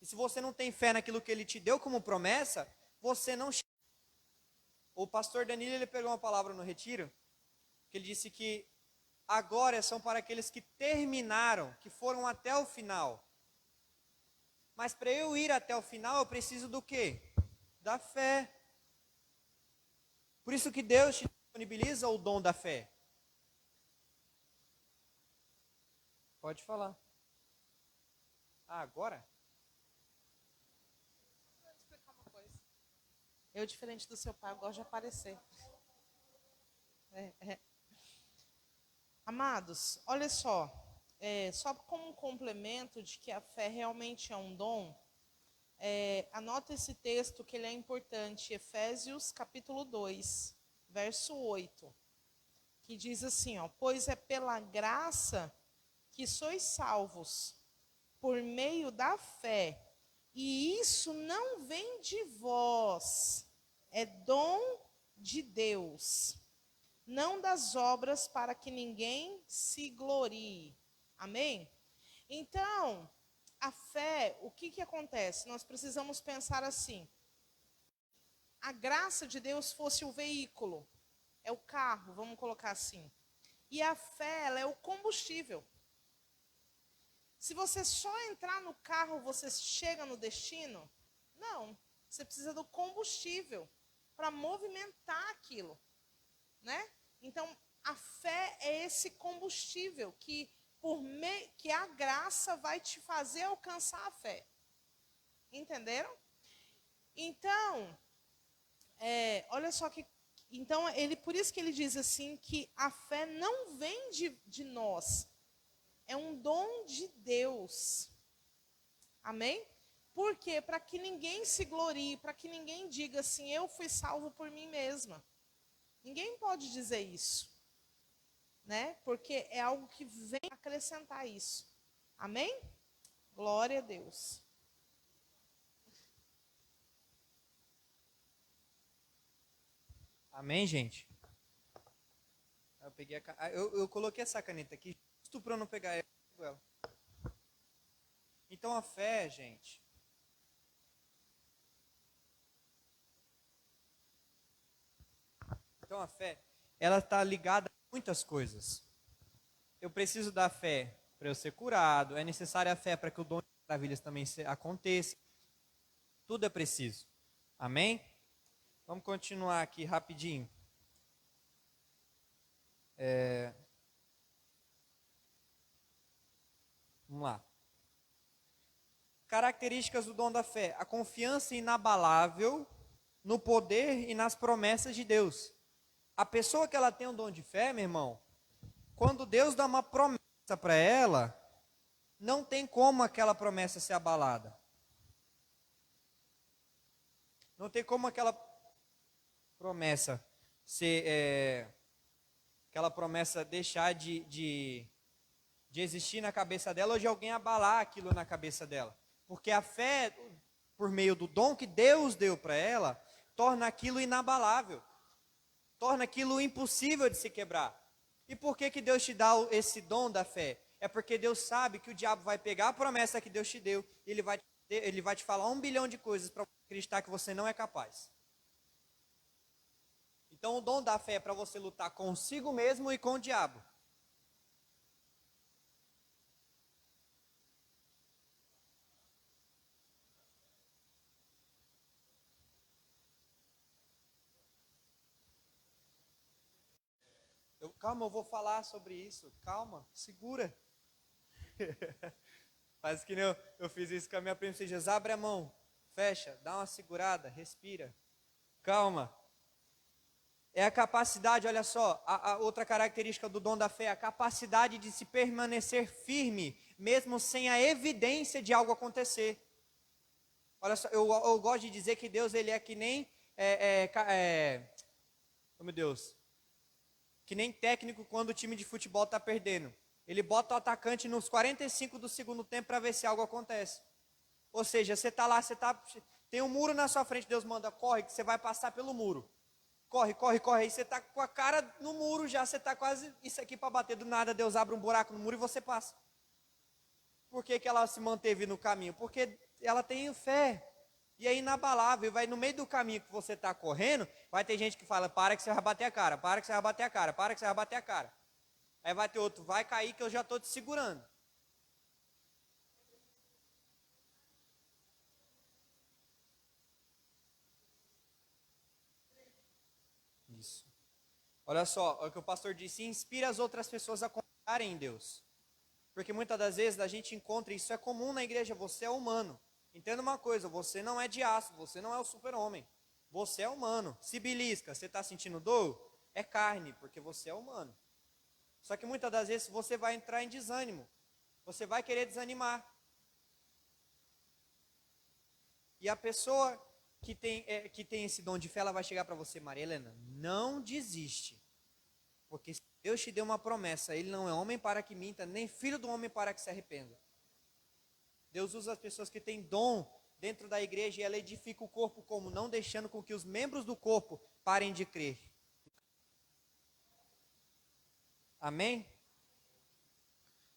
E se você não tem fé naquilo que Ele te deu como promessa, você não... O pastor Danilo, ele pegou uma palavra no retiro, que ele disse que agora são para aqueles que terminaram, que foram até o final. Mas para eu ir até o final, eu preciso do quê? Da fé. Por isso que Deus te disponibiliza o dom da fé. Pode falar. Agora? Vou te explicar uma coisa. Eu, diferente do seu pai, eu gosto de aparecer. Amados, olha só. Só como um complemento de que a fé realmente é um dom, anota esse texto que ele é importante. Efésios capítulo 2, verso 8. Que diz assim, ó: pois é pela graça que sois salvos, por meio da fé, e isso não vem de vós, é dom de Deus, não das obras, para que ninguém se glorie. Amém? Então, a fé, o que acontece? Nós precisamos pensar assim: a graça de Deus fosse o veículo, é o carro, vamos colocar assim, e a fé, ela é o combustível. Se você só entrar no carro, você chega no destino? Não. Você precisa do combustível para movimentar aquilo, né? Então, a fé é esse combustível que a graça vai te fazer alcançar a fé. Entenderam? Então, olha só que... Então, por isso que ele diz assim, que a fé não vem de nós. É um dom de Deus. Amém? Por quê? Para que ninguém se glorie, para que ninguém diga assim, eu fui salvo por mim mesma. Ninguém pode dizer isso, né? Porque é algo que vem acrescentar isso. Amém? Glória a Deus. Amém, gente? Eu coloquei essa caneta aqui justo para eu não pegar ela. Então a fé, gente, ela está ligada a muitas coisas. Eu preciso da fé para eu ser curado, é necessária a fé para que o dom de maravilhas também aconteça. Tudo é preciso. Amém? Vamos continuar aqui rapidinho. Vamos lá. Características do dom da fé: a confiança inabalável no poder e nas promessas de Deus. A pessoa que ela tem um dom de fé, meu irmão, quando Deus dá uma promessa para ela, não tem como aquela promessa ser abalada. Não tem como aquela promessa aquela promessa deixar de existir na cabeça dela ou de alguém abalar aquilo na cabeça dela. Porque a fé, por meio do dom que Deus deu para ela, torna aquilo inabalável. Torna aquilo impossível de se quebrar. E por que Deus te dá esse dom da fé? É porque Deus sabe que o diabo vai pegar a promessa que Deus te deu e ele vai te falar 1 bilhão de coisas para acreditar que você não é capaz. Então o dom da fé é para você lutar consigo mesmo e com o diabo. Calma, eu vou falar sobre isso. Calma, segura. Faz que nem eu fiz isso com a minha prima. Dias, abre a mão, fecha, dá uma segurada, respira. Calma. É a capacidade, olha só, a outra característica do dom da fé, a capacidade de se permanecer firme, mesmo sem a evidência de algo acontecer. Olha só, eu gosto de dizer que Deus, ele é que nem, oh meu Deus, que nem técnico quando o time de futebol está perdendo. Ele bota o atacante nos 45 do segundo tempo para ver se algo acontece. Ou seja, você está lá, tem um muro na sua frente, Deus manda, corre que você vai passar pelo muro. Corre, corre, corre. Aí você está com a cara no muro já, você está quase isso aqui para bater. Do nada, Deus abre um buraco no muro e você passa. Por que ela se manteve no caminho? Porque ela tem fé. E é inabalável. Vai no meio do caminho que você está correndo, vai ter gente que fala, para que você vai bater a cara, para que você vai bater a cara, para que você vai bater a cara. Aí vai ter outro, vai cair que eu já estou te segurando. Isso. Olha só, é o que o pastor disse, inspira as outras pessoas a confiarem em Deus. Porque muitas das vezes a gente encontra, isso é comum na igreja, você é humano. Entenda uma coisa, você não é de aço, você não é o super-homem. Você é humano. Se belisca, você está sentindo dor? É carne, porque você é humano. Só que muitas das vezes você vai entrar em desânimo. Você vai querer desanimar. E a pessoa que tem esse dom de fé, ela vai chegar para você, Maria Helena, não desiste. Porque se Deus te deu uma promessa, Ele não é homem para que minta, nem filho do homem para que se arrependa. Deus usa as pessoas que têm dom dentro da igreja e ela edifica o corpo como? Não deixando com que os membros do corpo parem de crer. Amém?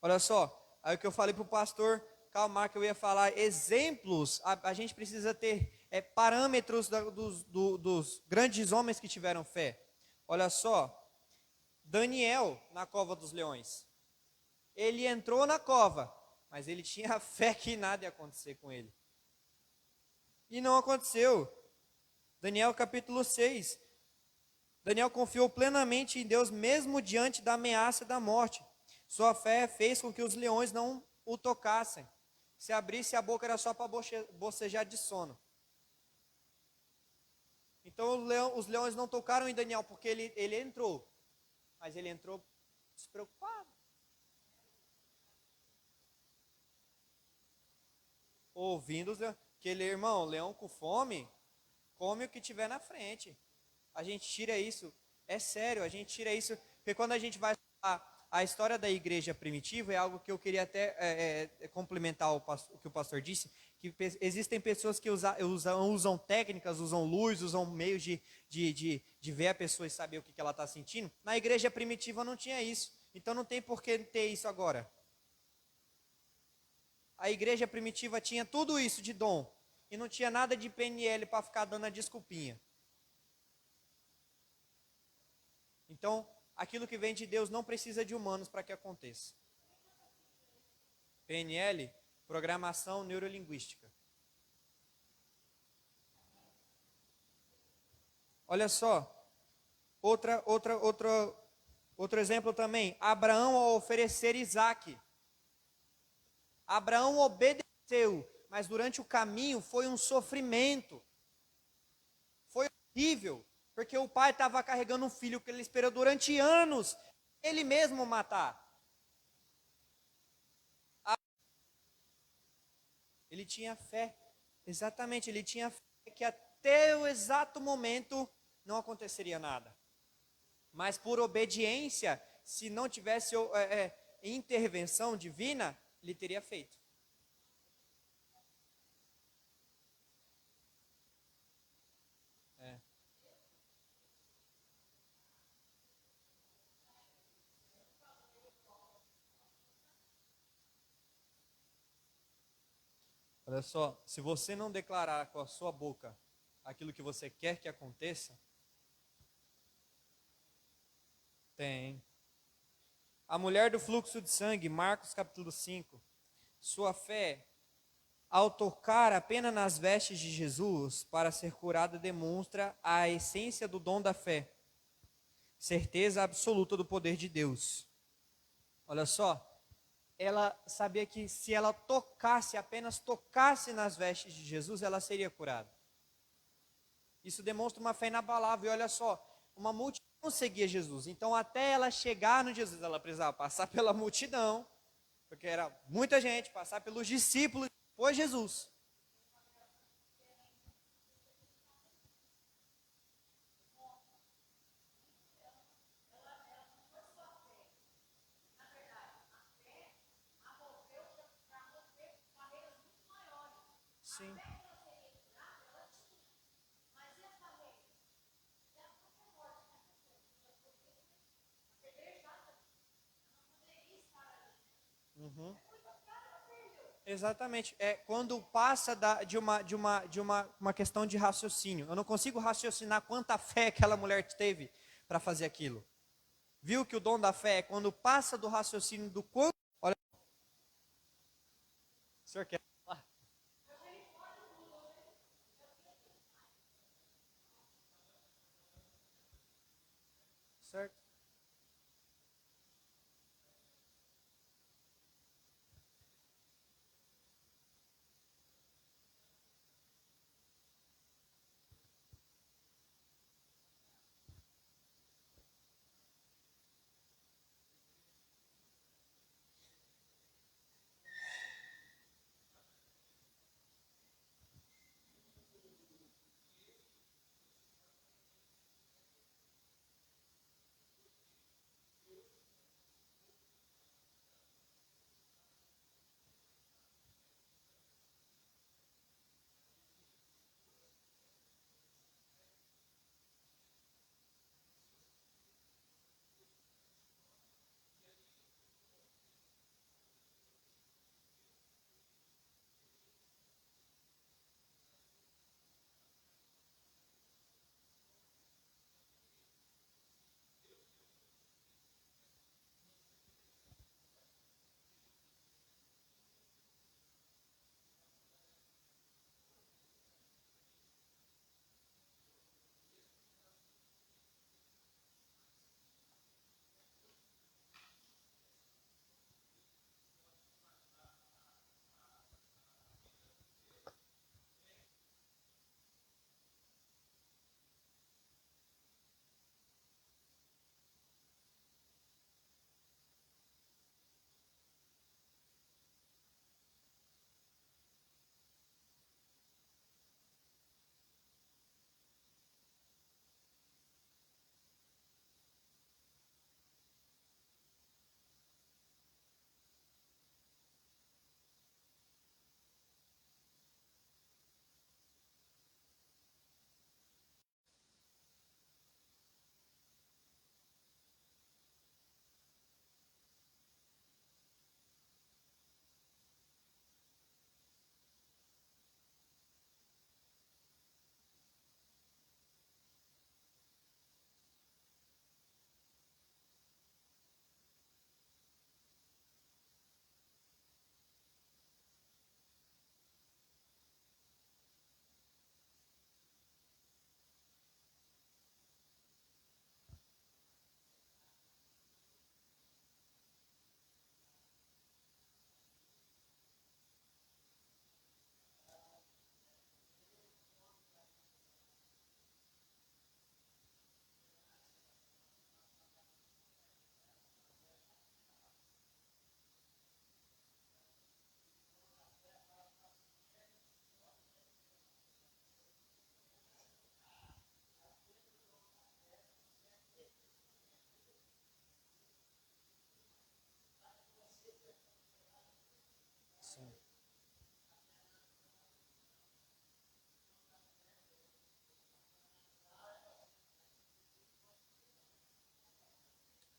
Olha só, aí o que eu falei para o pastor Calmar, que eu ia falar exemplos, a gente precisa ter parâmetros dos grandes homens que tiveram fé. Olha só, Daniel na cova dos leões. Ele entrou na cova, mas ele tinha fé que nada ia acontecer com ele. E não aconteceu. Daniel capítulo 6. Daniel confiou plenamente em Deus mesmo diante da ameaça da morte. Sua fé fez com que os leões não o tocassem. Se abrisse a boca era só para bocejar de sono. Então os leões não tocaram em Daniel porque ele entrou. Mas ele entrou despreocupado. Ouvindo os leões. Aquele irmão, leão com fome, come o que tiver na frente. A gente tira isso, é sério, a gente tira isso, porque quando a gente vai falar a história da igreja primitiva, é algo que eu queria até complementar o que o pastor disse, que existem pessoas que usam técnicas, usam luz, usam meios de ver a pessoa e saber o que ela está sentindo. Na igreja primitiva não tinha isso, então não tem por que ter isso agora. A igreja primitiva tinha tudo isso de dom, e não tinha nada de PNL para ficar dando a desculpinha. Então, aquilo que vem de Deus não precisa de humanos para que aconteça. PNL, programação neurolinguística. Olha só, outro exemplo também. Abraão ao oferecer Isaque. Abraão obedeceu, mas durante o caminho foi um sofrimento. Foi horrível. Porque o pai estava carregando um filho que ele esperou durante anos, ele mesmo matar. Ele tinha fé, exatamente, ele tinha fé até o exato momento não aconteceria nada. Mas por obediência, se não tivesse intervenção divina, ele teria feito. Olha só, se você não declarar com a sua boca aquilo que você quer que aconteça, tem. A mulher do fluxo de sangue, Marcos capítulo 5. Sua fé, ao tocar apenas nas vestes de Jesus para ser curada, demonstra a essência do dom da fé. Certeza absoluta do poder de Deus. Olha só, ela sabia que se ela apenas tocasse nas vestes de Jesus, ela seria curada. Isso demonstra uma fé inabalável. E olha só, uma multidão seguia Jesus. Então, até ela chegar no Jesus, ela precisava passar pela multidão, porque era muita gente, passar pelos discípulos, depois Jesus. Sim. Uhum. Exatamente. É quando passa de uma questão de raciocínio. Eu não consigo raciocinar quanta fé aquela mulher teve para fazer aquilo. Viu que o dom da fé é quando passa do raciocínio do quanto. Olha, o senhor quer falar? Certo?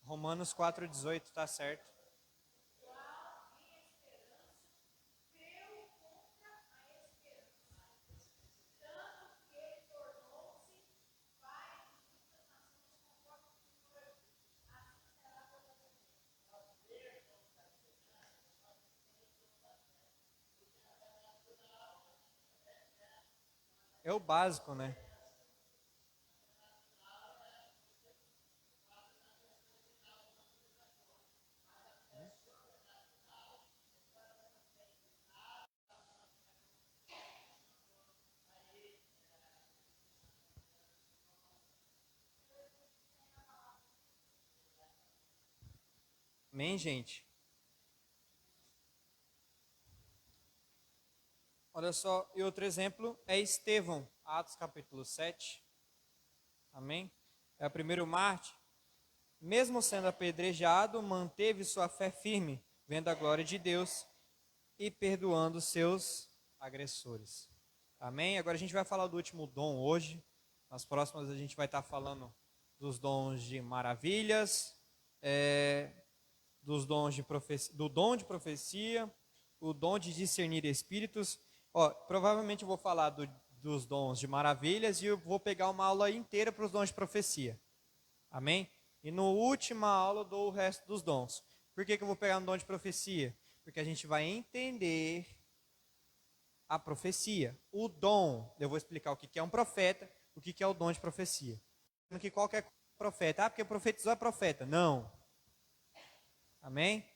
Romanos 4,18, tá certo. É o básico, né? Amém, gente? Olha só, e outro exemplo é Estevão, Atos capítulo 7. Amém? É o primeiro mártir. Mesmo sendo apedrejado, manteve sua fé firme, vendo a glória de Deus e perdoando seus agressores. Amém? Agora a gente vai falar do último dom hoje. Nas próximas a gente vai estar falando dos dons de maravilhas, dos dons de profecia, do dom de profecia, o dom de discernir espíritos. Ó, provavelmente eu vou falar dos dons de maravilhas e eu vou pegar uma aula inteira para os dons de profecia. Amém? E no última aula eu dou o resto dos dons. Por que eu vou pegar um dom de profecia? Porque a gente vai entender a profecia. O dom, eu vou explicar o que é um profeta, o que é o dom de profecia. Que qualquer profeta, porque profetizou é profeta. Não. Amém?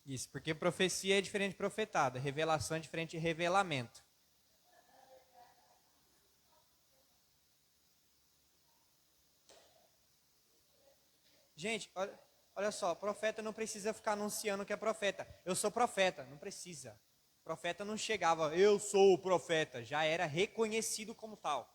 Isso, porque profecia é diferente de profetada, revelação é diferente de revelamento. Gente, olha só, profeta não precisa ficar anunciando que é profeta. Eu sou profeta, não precisa. Profeta não chegava, eu sou o profeta, já era reconhecido como tal.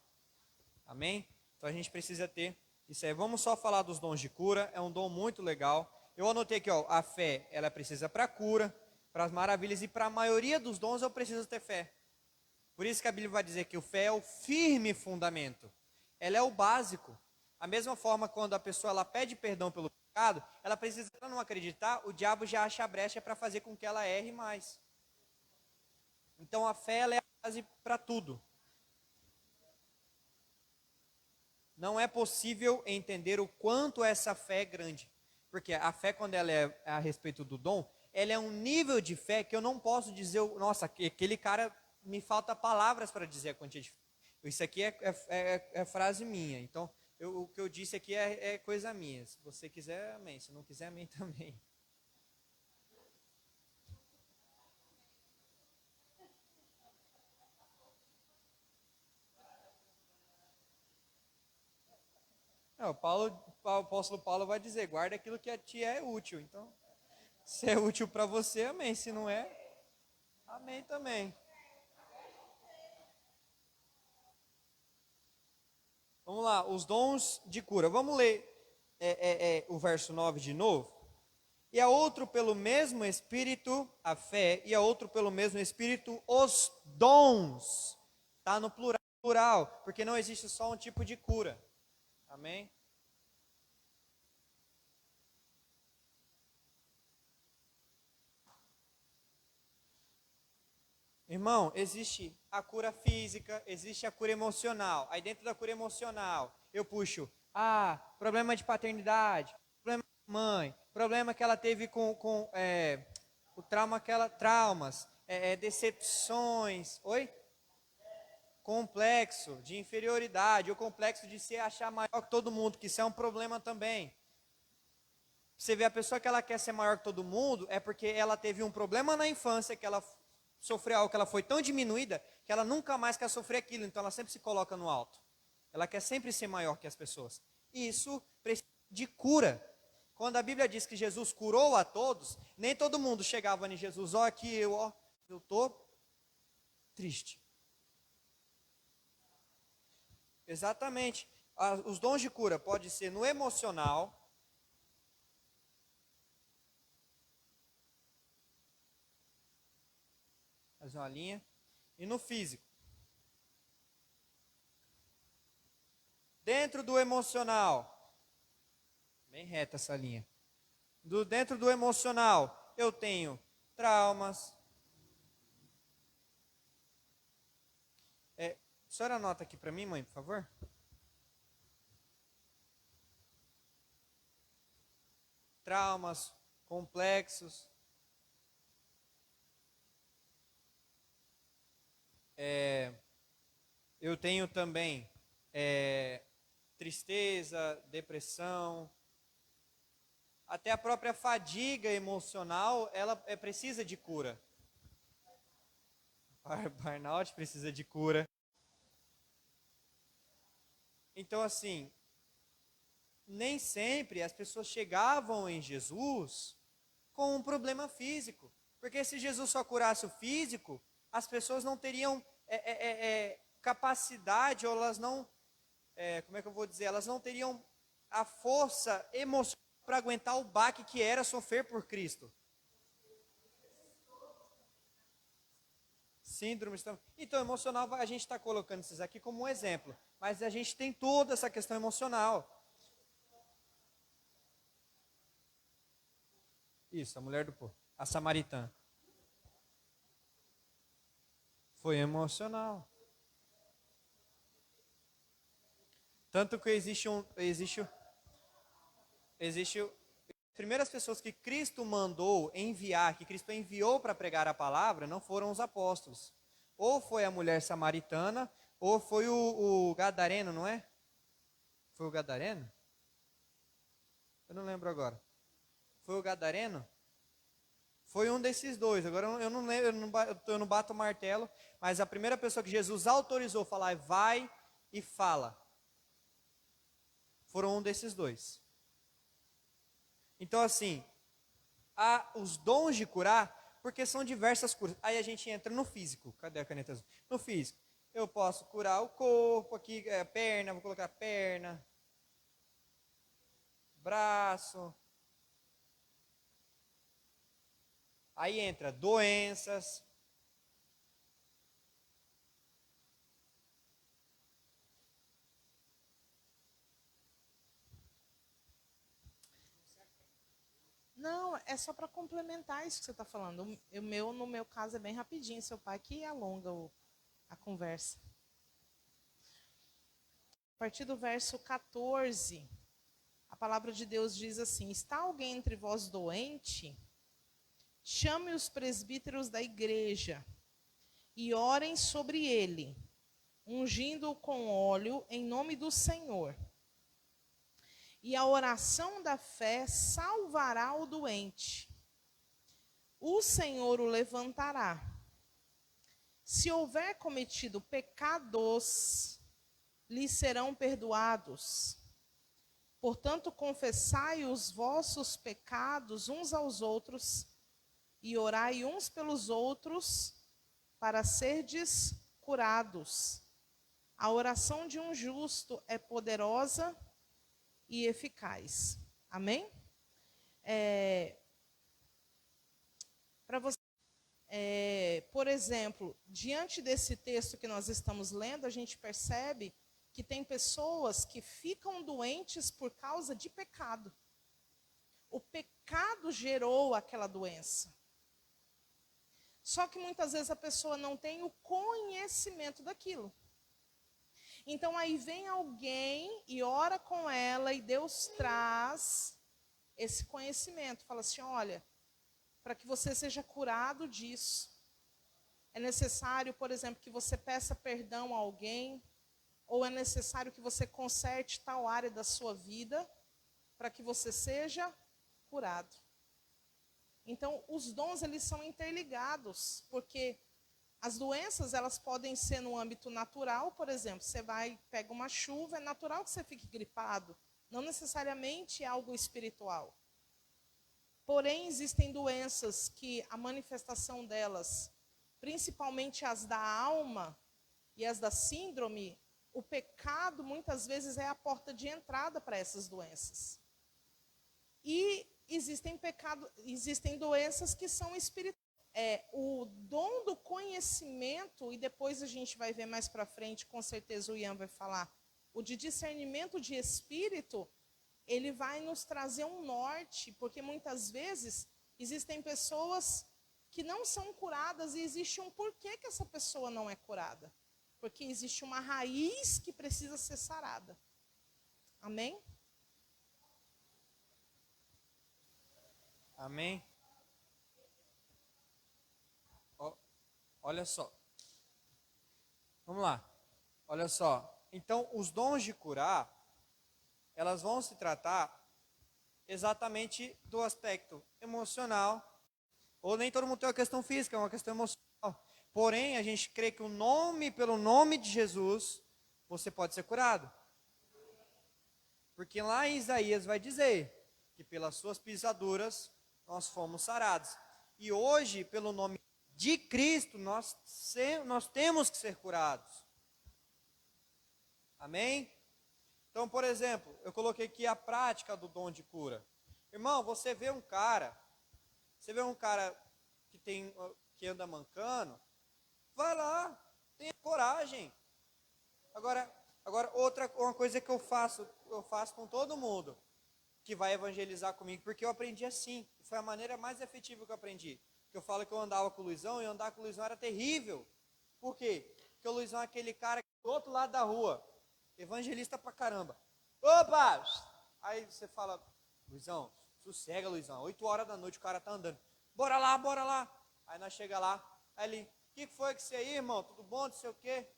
Amém? Então a gente precisa ter isso aí. Vamos só falar dos dons de cura, é um dom muito legal. Eu anotei aqui, ó, a fé, ela precisa para cura, para as maravilhas e para a maioria dos dons eu preciso ter fé. Por isso que a Bíblia vai dizer que o fé é o firme fundamento. Ela é o básico. A mesma forma, quando a pessoa ela pede perdão pelo pecado, ela precisa não acreditar, o diabo já acha a brecha para fazer com que ela erre mais. Então a fé ela é a base para tudo. Não é possível entender o quanto essa fé é grande. Porque a fé, quando ela é a respeito do dom, ela é um nível de fé que eu não posso dizer, nossa, aquele cara, me falta palavras para dizer a quantia de fé. Isso aqui é frase minha. Então, o que eu disse aqui é coisa minha. Se você quiser, amém. Se não quiser, amém também. Não, o apóstolo Paulo vai dizer, guarda aquilo que a ti é útil. Então, se é útil para você, amém. Se não é, amém também. Vamos lá, os dons de cura. Vamos ler o verso 9 de novo. E a outro pelo mesmo Espírito, a fé, e a outro pelo mesmo Espírito, os dons. Está no plural, porque não existe só um tipo de cura. Amém? Irmão, existe a cura física, existe a cura emocional. Aí dentro da cura emocional, eu puxo, problema de paternidade, problema de mãe, problema que ela teve com o trauma, traumas, decepções, complexo de inferioridade, o complexo de se achar maior que todo mundo, que isso é um problema também. Você vê a pessoa que ela quer ser maior que todo mundo, é porque ela teve um problema na infância, que ela sofreu algo que ela foi tão diminuída, que ela nunca mais quer sofrer aquilo, então ela sempre se coloca no alto. Ela quer sempre ser maior que as pessoas. E isso precisa de cura. Quando a Bíblia diz que Jesus curou a todos, nem todo mundo chegava em Jesus, aqui eu estou triste. Exatamente. Os dons de cura pode ser no emocional, fazer uma linha, e no físico. Dentro do emocional, bem reta essa linha. Dentro do emocional, eu tenho traumas. A senhora anota aqui para mim, mãe, por favor? Traumas, complexos. Eu tenho também tristeza, depressão, até a própria fadiga emocional, ela precisa de cura. Burnout precisa de cura. Então, assim, nem sempre as pessoas chegavam em Jesus com um problema físico. Porque se Jesus só curasse o físico, as pessoas não teriam capacidade, ou elas não, como é que eu vou dizer, elas não teriam a força emocional para aguentar o baque que era sofrer por Cristo. Síndrome. Então, emocional, a gente está colocando esses aqui como um exemplo. Mas a gente tem toda essa questão emocional. Isso, a mulher do povo. A samaritana. Foi emocional. Tanto que existe as primeiras pessoas que Cristo mandou enviar, que Cristo enviou para pregar a palavra, não foram os apóstolos. Ou foi a mulher samaritana, ou foi o gadareno, não é? Foi o gadareno? Eu não lembro agora. Foi o gadareno? Foi um desses dois. Agora eu não lembro, eu não bato o martelo, mas a primeira pessoa que Jesus autorizou a falar, vai e fala, foram um desses dois. Então, assim, há os dons de curar, porque são diversas curas. Aí a gente entra no físico. Cadê a caneta azul? No físico. Eu posso curar o corpo, aqui, a perna, vou colocar perna, braço. Aí entra doenças. Não, é só para complementar isso que você está falando. No meu caso, é bem rapidinho. Seu pai que alonga a conversa. A partir do verso 14, a palavra de Deus diz assim: está alguém entre vós doente? Chame os presbíteros da igreja e orem sobre ele, ungindo-o com óleo em nome do Senhor. E a oração da fé salvará o doente. O Senhor o levantará. Se houver cometido pecados, lhe serão perdoados. Portanto, confessai os vossos pecados uns aos outros e orai uns pelos outros para serdes curados. A oração de um justo é poderosa e eficaz. Amém? Para você, por exemplo, diante desse texto que nós estamos lendo, a gente percebe que tem pessoas que ficam doentes por causa de pecado. O pecado gerou aquela doença. Só que muitas vezes a pessoa não tem o conhecimento daquilo. Então aí vem alguém e ora com ela e Deus traz esse conhecimento. Fala assim, olha, para que você seja curado disso, é necessário, por exemplo, que você peça perdão a alguém, ou é necessário que você conserte tal área da sua vida, para que você seja curado. Então, os dons, eles são interligados, porque as doenças, elas podem ser no âmbito natural, por exemplo, você pega uma chuva, é natural que você fique gripado, não necessariamente é algo espiritual. Porém, existem doenças que a manifestação delas, principalmente as da alma e as da síndrome, o pecado muitas vezes é a porta de entrada para essas doenças. E existem doenças que são espirituais. O dom do conhecimento, e depois a gente vai ver mais para frente, com certeza o Ian vai falar O de discernimento de espírito, ele vai nos trazer um norte, porque muitas vezes existem pessoas que não são curadas e existe um porquê que essa pessoa não é curada. Porque existe uma raiz que precisa ser sarada. Amém? Amém? Olha só. Vamos lá. Olha só. Então, os dons de curar, elas vão se tratar exatamente do aspecto emocional. Ou nem todo mundo tem uma questão física, é uma questão emocional. Porém, a gente crê que pelo nome de Jesus, você pode ser curado. Porque lá em Isaías vai dizer que pelas suas pisaduras nós fomos sarados. E hoje, pelo nome de Cristo, nós temos que ser curados. Amém? Então, por exemplo, eu coloquei aqui a prática do dom de cura. Irmão, você vê um cara que anda mancando, vai lá, tenha coragem. Agora uma coisa que eu faço com todo mundo que vai evangelizar comigo, porque eu aprendi assim, foi a maneira mais efetiva que eu aprendi. Que eu falo que eu andava com o Luizão, e andar com o Luizão era terrível. Por quê? Porque o Luizão é aquele cara do outro lado da rua, evangelista pra caramba. Opa! Aí você fala, Luizão, sossega, Luizão, 8 horas da noite o cara tá andando. Bora lá, bora lá. Aí nós chega lá, aí ele, o que foi que você aí, irmão? Tudo bom, não sei o quê?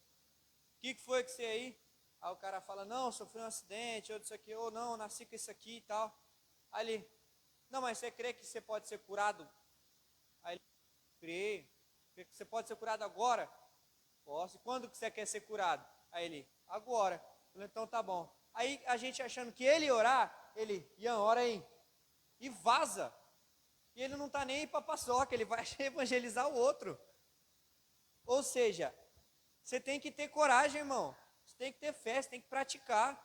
O que foi que você aí? Aí o cara fala, não, sofri um acidente, ou isso aqui, ou não, nasci com isso aqui e tal. Aí ele, não, mas você crê que você pode ser curado? Aí ele, crê que você pode ser curado agora? Posso. E quando que você quer ser curado? Aí ele, agora. Eu falei, então tá bom. Aí a gente achando que ele ia orar, ele, Ian, ora aí. E vaza. E ele não está nem aí para paçoca, ele vai evangelizar o outro. Ou seja, você tem que ter coragem, irmão. Você tem que ter fé, você tem que praticar.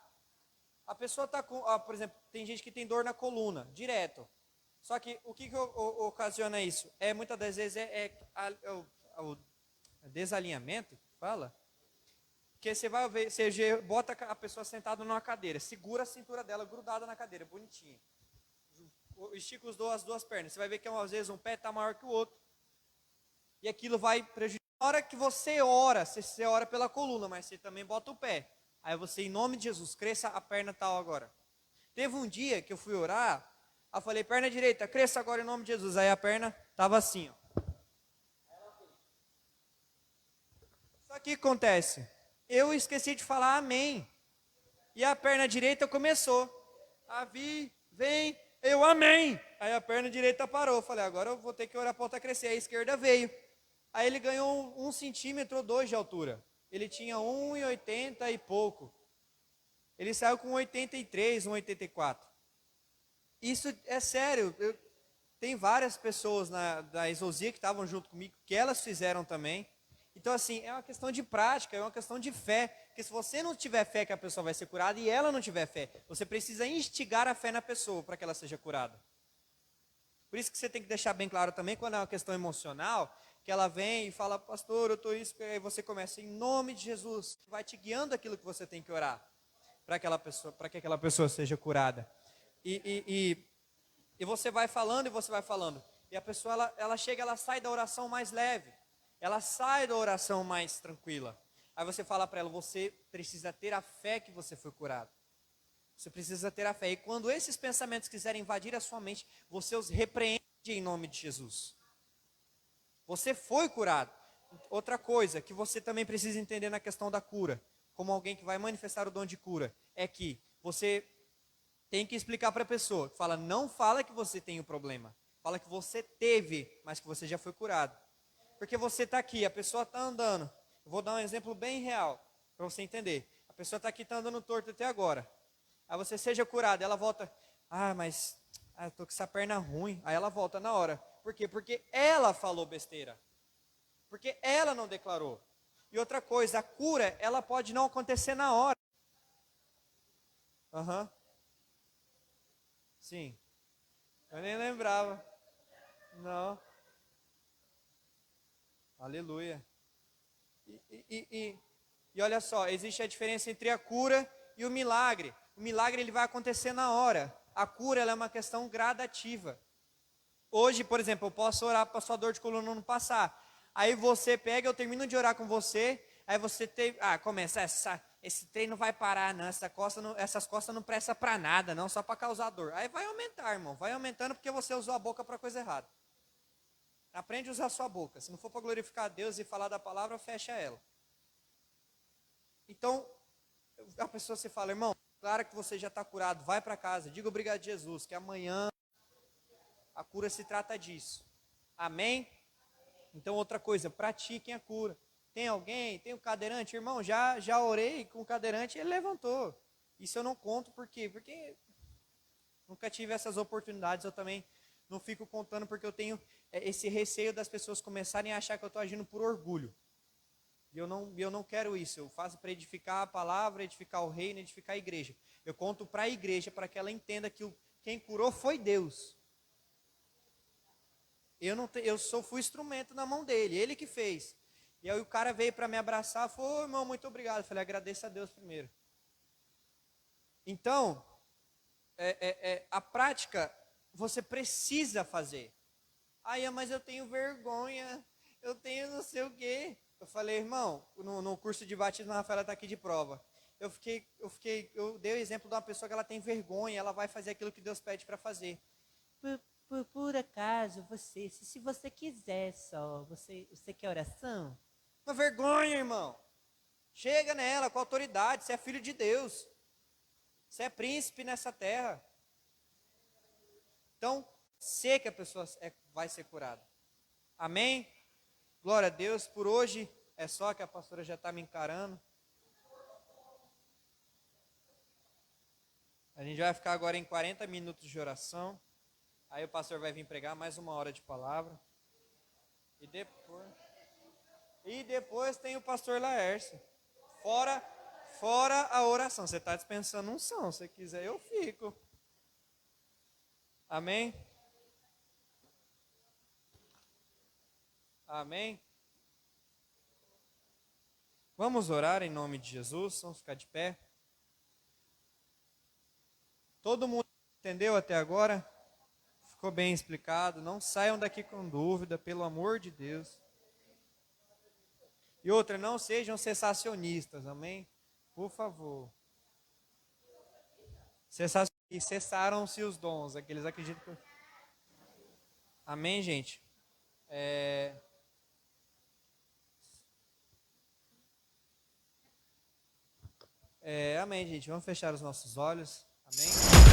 A pessoa está com, por exemplo, tem gente que tem dor na coluna, direto. Só que o que ocasiona isso? Muitas das vezes o desalinhamento, fala. Porque você vai ver, você bota a pessoa sentada numa cadeira, segura a cintura dela grudada na cadeira, bonitinha. Estica as duas pernas. Você vai ver que às vezes um pé está maior que o outro. E aquilo vai prejudicar. Na hora que você ora, você ora pela coluna, mas você também bota o pé. Aí você, em nome de Jesus, cresça a perna tal agora. Teve um dia que eu fui orar, eu falei, perna direita, cresça agora em nome de Jesus. Aí a perna estava assim, ó. Só que o que acontece? Eu esqueci de falar amém. E a perna direita começou. Vem, eu amém. Aí a perna direita parou. Eu falei, agora eu vou ter que orar para a outra crescer. Aí a esquerda veio. Aí ele ganhou 1 centímetro ou 2 de altura. Ele tinha 1,80 e pouco. Ele saiu com 1,83, 1,84. Isso é sério. Tem várias pessoas da Exousia que estavam junto comigo, que elas fizeram também. Então, assim, é uma questão de prática, é uma questão de fé. Porque se você não tiver fé que a pessoa vai ser curada e ela não tiver fé, você precisa instigar a fé na pessoa para que ela seja curada. Por isso que você tem que deixar bem claro também, quando é uma questão emocional, que ela vem e fala, pastor, eu estou isso, aí você começa, em nome de Jesus, vai te guiando aquilo que você tem que orar, para que aquela pessoa seja curada. E você vai falando, e a pessoa, ela chega, ela sai da oração mais leve, ela sai da oração mais tranquila. Aí você fala para ela, você precisa ter a fé que você foi curado. Você precisa ter a fé. E quando esses pensamentos quiserem invadir a sua mente, você os repreende em nome de Jesus. Você foi curado. Outra coisa que você também precisa entender na questão da cura, como alguém que vai manifestar o dom de cura, é que você tem que explicar para a pessoa. Fala, não fala que você tem o problema. Fala que você teve, mas que você já foi curado. Porque você está aqui, a pessoa está andando. Eu vou dar um exemplo bem real, para você entender. A pessoa está aqui, está andando torto até agora. Aí você seja curado, ela volta, mas eu estou com essa perna ruim. Aí ela volta na hora. Por quê? Porque ela falou besteira. Porque ela não declarou. E outra coisa, a cura, ela pode não acontecer na hora. Sim. Eu nem lembrava. Não. Aleluia. E olha só, existe a diferença entre a cura E o milagre ele vai acontecer na hora. A cura ela é uma questão gradativa. Hoje, por exemplo, eu posso orar para a sua dor de coluna não passar. Aí você pega, eu termino de orar com você, aí você tem, começa, esse trem não vai parar não, essas costas não prestam para nada não, só para causar dor. Aí vai aumentar, irmão, vai aumentando porque você usou a boca para coisa errada. Aprende a usar a sua boca. Se não for para glorificar a Deus e falar da palavra, fecha ela. Então, a pessoa se fala, irmão, claro que você já está curado, vai para casa, diga obrigado a Jesus, que amanhã a cura se trata disso. Amém? Então, outra coisa, pratiquem a cura. Tem alguém, tem um cadeirante? Irmão, já orei com o cadeirante e ele levantou. Isso eu não conto, por quê? Porque nunca tive essas oportunidades, eu também não fico contando porque eu tenho esse receio das pessoas começarem a achar que eu estou agindo por orgulho. E eu não quero isso, eu faço para edificar a palavra, edificar o reino, edificar a igreja. Eu conto para a igreja, para que ela entenda que quem curou foi Deus. Fui instrumento na mão dele, ele que fez. E aí o cara veio para me abraçar, falou, irmão, muito obrigado. Eu falei, agradeça a Deus primeiro. Então, a prática, você precisa fazer. Mas eu tenho vergonha, eu tenho não sei o quê. Eu falei, irmão, no curso de batismo, a Rafaela está aqui de prova. Eu dei o exemplo de uma pessoa que ela tem vergonha, ela vai fazer aquilo que Deus pede para fazer. Por acaso, se você quiser só, você quer oração? Uma vergonha, irmão. Chega nela com autoridade, você é filho de Deus. Você é príncipe nessa terra. Então, sei que a pessoa vai ser curada. Amém? Glória a Deus. Por hoje é só, que a pastora já está me encarando. A gente vai ficar agora em 40 minutos de oração. Aí o pastor vai vir pregar mais 1 hora de palavra. E depois tem o pastor Laércio. Fora a oração. Você está dispensando unção. Se você quiser, eu fico. Amém? Amém? Vamos orar em nome de Jesus. Vamos ficar de pé. Todo mundo entendeu até agora? Ficou bem explicado. Não saiam daqui com dúvida, pelo amor de Deus. E outra, não sejam cessacionistas, amém? Por favor. E cessaram-se os dons, aqueles acreditam que... Amém, gente? Amém, gente. Vamos fechar os nossos olhos. Amém?